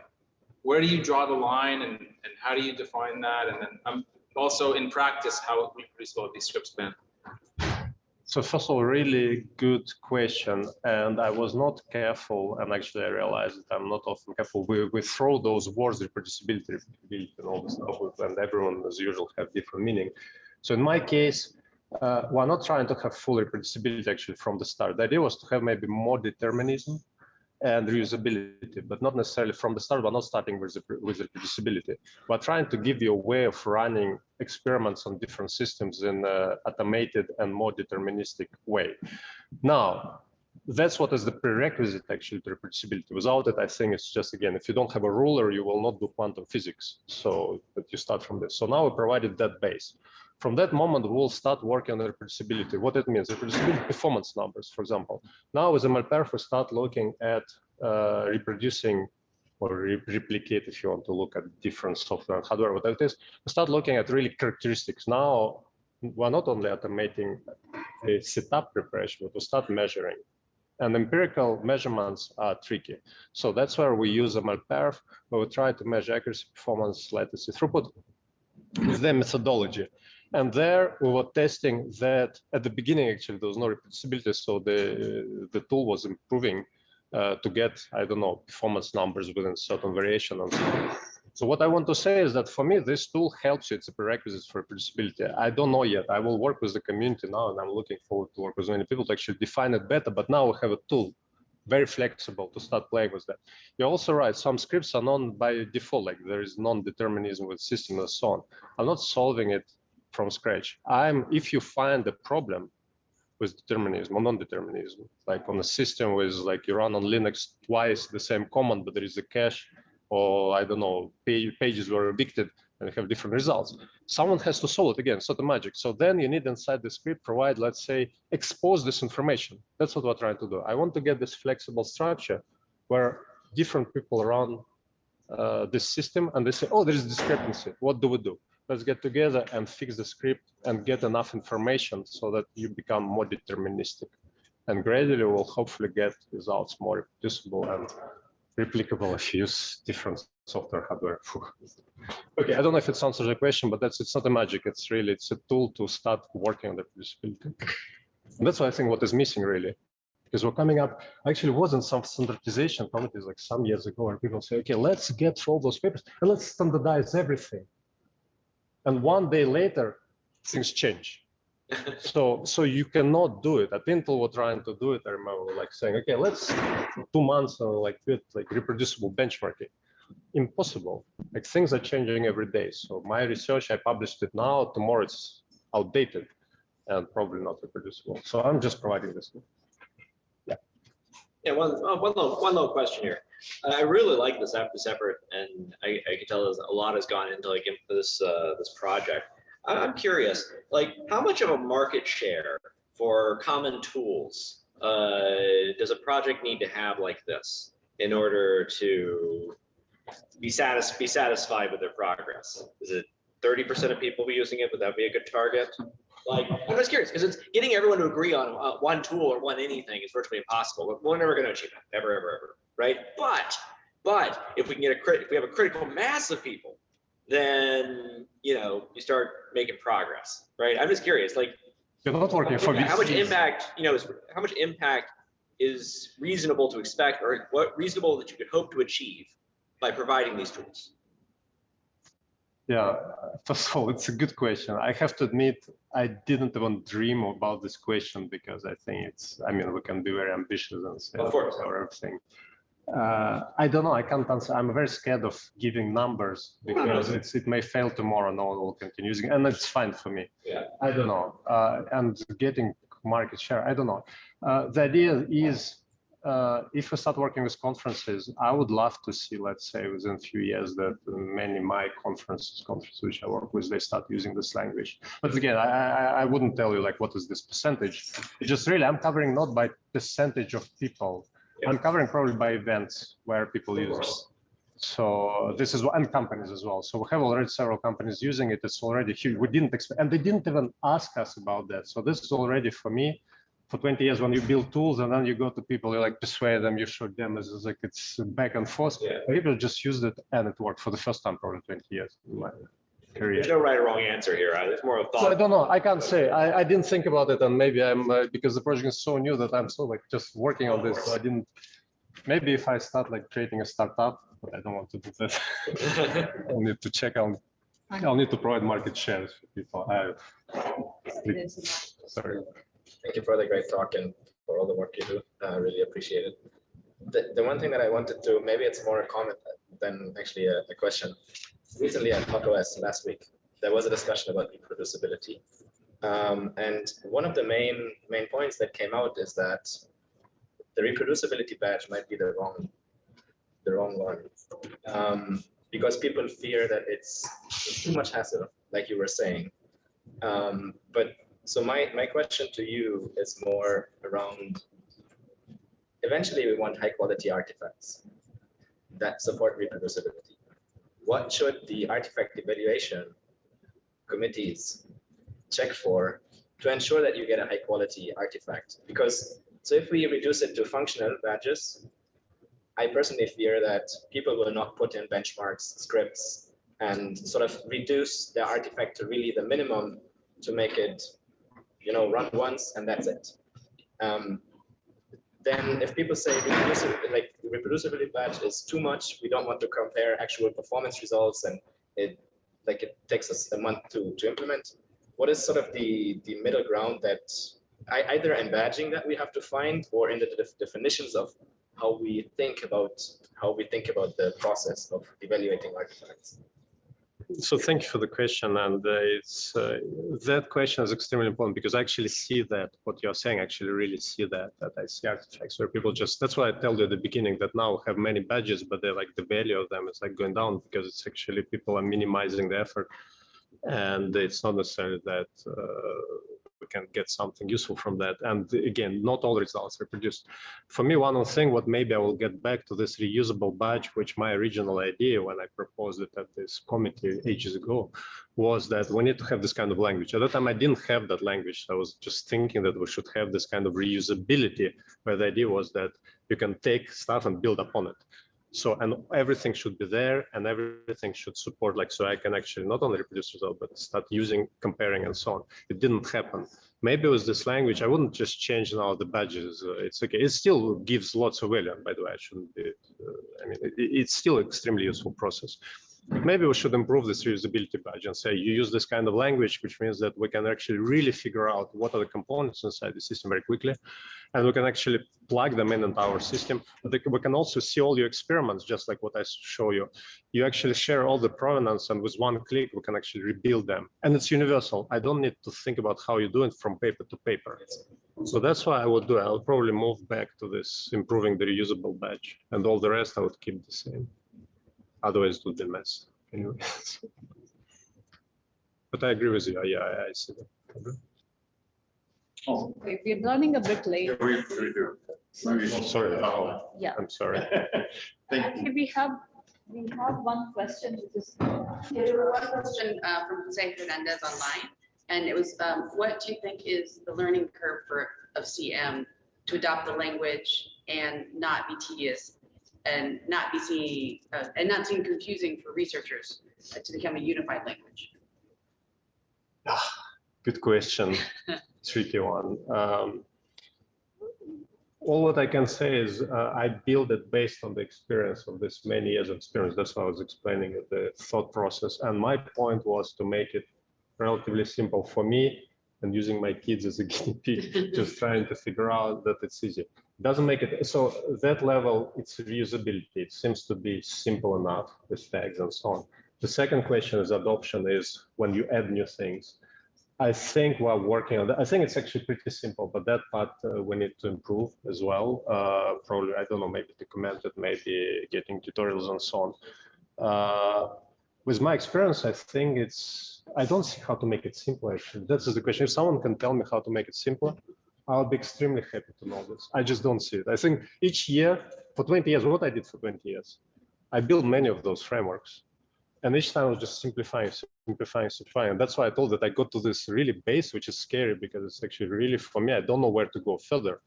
C: where do you draw the line, and how do you define that? And then I'm also in practice, how reproducible have these scripts been?
B: So first of all, really good question. And I was not careful, and actually I realized that I'm not often careful. We throw those words, reproducibility, and all this stuff, and everyone as usual have different meaning. So in my case, we're not trying to have full reproducibility actually from the start. The idea was to have maybe more determinism and reusability, but not necessarily from the start. We're not starting with reproducibility. We're trying to give you a way of running experiments on different systems in an automated and more deterministic way. Now, that's what is the prerequisite actually to reproducibility. Without it, I think it's just, again, if you don't have a ruler, you will not do quantum physics. So but you start from this. So now we provided that base. From that moment, we'll start working on reproducibility. What it means, reproducibility performance numbers, for example. Now with MLPerf, we start looking at reproducing or replicate, if you want to look at different software and hardware, whatever it is. We start looking at really characteristics. Now, we're not only automating the setup preparation, but we start measuring. And empirical measurements are tricky. So that's where we use MLPerf, where we try to measure accuracy, performance, latency, throughput with their methodology. And there we were testing that at the beginning, actually, there was no reproducibility. So the tool was improving to get, I don't know, performance numbers within certain variation and so on. So what I want to say is that for me, this tool helps you. It's a prerequisite for reproducibility. I don't know yet. I will work with the community now, and I'm looking forward to work with many people to actually define it better. But now we have a tool, very flexible, to start playing with that. You're also right. Some scripts are non by default, like there is non-determinism with system and so on. I'm not solving it from scratch. If you find a problem with determinism or non-determinism, like on a system with like you run on Linux twice the same command, but there is a cache, or I don't know, pages were evicted and have different results. Someone has to solve it again. It's not a magic. So then you need inside the script provide, let's say, expose this information. That's what we're trying to do. I want to get this flexible structure where different people run this system and they say, oh, there is discrepancy. What do we do? Let's get together and fix the script and get enough information so that you become more deterministic. And gradually we'll hopefully get results more reproducible and replicable if you use different software hardware. Okay, I don't know if it answers the question, but it's not a magic. It's a tool to start working on the reproducibility. And that's why I think what is missing really, because we're coming up, actually wasn't some standardization committees like some years ago where people say, okay, let's get through all those papers and let's standardize everything. And one day later, things change. So you cannot do it. At Intel, we're trying to do it. I remember like saying, okay, let's 2 months like reproducible benchmarking. Impossible. Like things are changing every day. So my research, I published it now. Tomorrow it's outdated and probably not reproducible. So I'm just providing this. Yeah.
E: Yeah. One little question here. I really like this effort, and I can tell there's a lot has gone into like this project. I'm curious, like how much of a market share for common tools does a project need to have like this in order to be satisfied with their progress? Is it 30% of people be using it? Would that be a good target? Like, I'm just curious because it's getting everyone to agree on one tool or one anything is virtually impossible. We're never going to achieve that, ever, right? But if we can get if we have a critical mass of people, then you start making progress, right? I'm just curious, like,
B: you're not working for
E: how much impact, how much impact is reasonable to expect, or what reasonable that you could hope to achieve by providing these tools?
B: Yeah, first of all, it's a good question. I have to admit, I didn't even dream about this question because I think we can be very ambitious and say everything. I don't know, I can't answer. I'm very scared of giving numbers because it may fail tomorrow, no one will continue using it, and it's fine for me.
E: Yeah.
B: I don't know. And getting market share, I don't know. The idea is, if we start working with conferences, I would love to see, let's say, within a few years that many of my conferences which I work with, they start using this language. But again, I wouldn't tell you like what is this percentage. It's just really, I'm covering not by percentage of people. Yeah. I'm covering probably by events where people use it. So this is, and companies as well. So we have already several companies using it. It's already huge. We didn't expect, and they didn't even ask us about that. So this is already for me. For 20 years, when you build tools and then you go to people, you like persuade them, you show them, it's like it's back and forth. Yeah. People just used it and it worked for the first time, probably 20 years in my career.
E: There's no right or wrong answer here. It's more of thought.
B: So I don't know. I can't say. I didn't think about it, and maybe I'm because the project is so new that I'm so like just working on this. So I didn't. Maybe if I start like creating a startup, but I don't want to do that. I'll need to check on. I'll need to provide market shares for people. Sorry.
F: Thank you for the great talk and for all the work you do. I really appreciate it. The one thing that I wanted to, maybe it's more a comment than actually a question. Recently at PodOS last week, there was a discussion about reproducibility. And one of the main points that came out is that the reproducibility badge might be the wrong one. Because people fear that it's too much hassle, like you were saying. So my question to you is more around, eventually we want high quality artifacts that support reproducibility. What should the artifact evaluation committees check for to ensure that you get a high quality artifact? Because So if we reduce it to functional badges, I personally fear that people will not put in benchmarks, scripts, and sort of reduce their artifact to really the minimum to make it, you know, run once and that's it. Then if people say reproducibility badge is too much, we don't want to compare actual performance results, and it takes us a month to implement. What is sort of the middle ground that either in badging that we have to find, or in the definitions of how we think about the process of evaluating artifacts?
B: So thank you for the question, and it's that question is extremely important because I actually see that what you're saying. Actually, really see that I see artifacts where people just. That's why I told you at the beginning that now have many badges, but they're like the value of them is like going down because it's actually people are minimizing the effort, and it's not necessarily that we can get something useful from that. And again, not all results are produced. For me, one of the things, what maybe I will get back to this reusable badge, which my original idea when I proposed it at this committee ages ago, was that we need to have this kind of language. At that time, I didn't have that language. I was just thinking that we should have this kind of reusability, where the idea was that you can take stuff and build upon it. So, and everything should be there and everything should support, like, so I can actually not only reproduce results, but start using, comparing and so on. It didn't happen. Maybe with this language, I wouldn't just change now the badges. It's okay. It still gives lots of value. And by the way, I shouldn't be, I mean, it's still an extremely useful process. But maybe we should improve this reusability badge and say you use this kind of language, which means that we can actually really figure out what are the components inside the system very quickly. And we can actually plug them in into our system. We can also see all your experiments, just like what I show you. You actually share all the provenance, and with one click, we can actually rebuild them. And it's universal. I don't need to think about how you do it from paper to paper. So that's why I would do it. I'll probably move back to this improving the reusable badge, and all the rest I would keep the same. Otherwise, it would be a mess. Anyway. But I agree with you. Yeah, I see that.
A: Oh, we're running a bit late.
D: Yeah, we do.
B: Sorry. Oh,
A: Yeah.
B: I'm sorry.
D: Thank you.
A: Actually, we have one question, which is
G: Yeah, there was one question from Jose Hernandez online, and it was, what do you think is the learning curve of CM to adopt the language and not be tedious and not seem confusing for researchers to become a unified language?
B: Good question. Tricky one. All what I can say is I build it based on the experience of this many years of experience. That's why I was explaining the thought process. And my point was to make it relatively simple for me and using my kids as a guinea pig, just trying to figure out that it's easy. It doesn't make it, so that level, it's reusability. It seems to be simple enough with tags and so on. The second question is adoption, is when you add new things. I think we're working on that. I think it's actually pretty simple, but that part we need to improve as well. Probably, I don't know, maybe document it, maybe getting tutorials and so on. With my experience, I think I don't see how to make it simple, actually. That's the question. If someone can tell me how to make it simpler, I'll be extremely happy to know this. I just don't see it. I think each year, for 20 years, what I did for 20 years, I built many of those frameworks. And each time I was just simplifying. And that's why I told that I got to this really base, which is scary because it's actually really, for me, I don't know where to go further.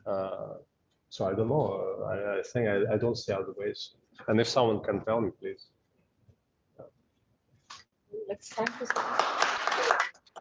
B: So I don't know. I think I don't see other ways. And if someone can tell me, please.
A: let's thank this.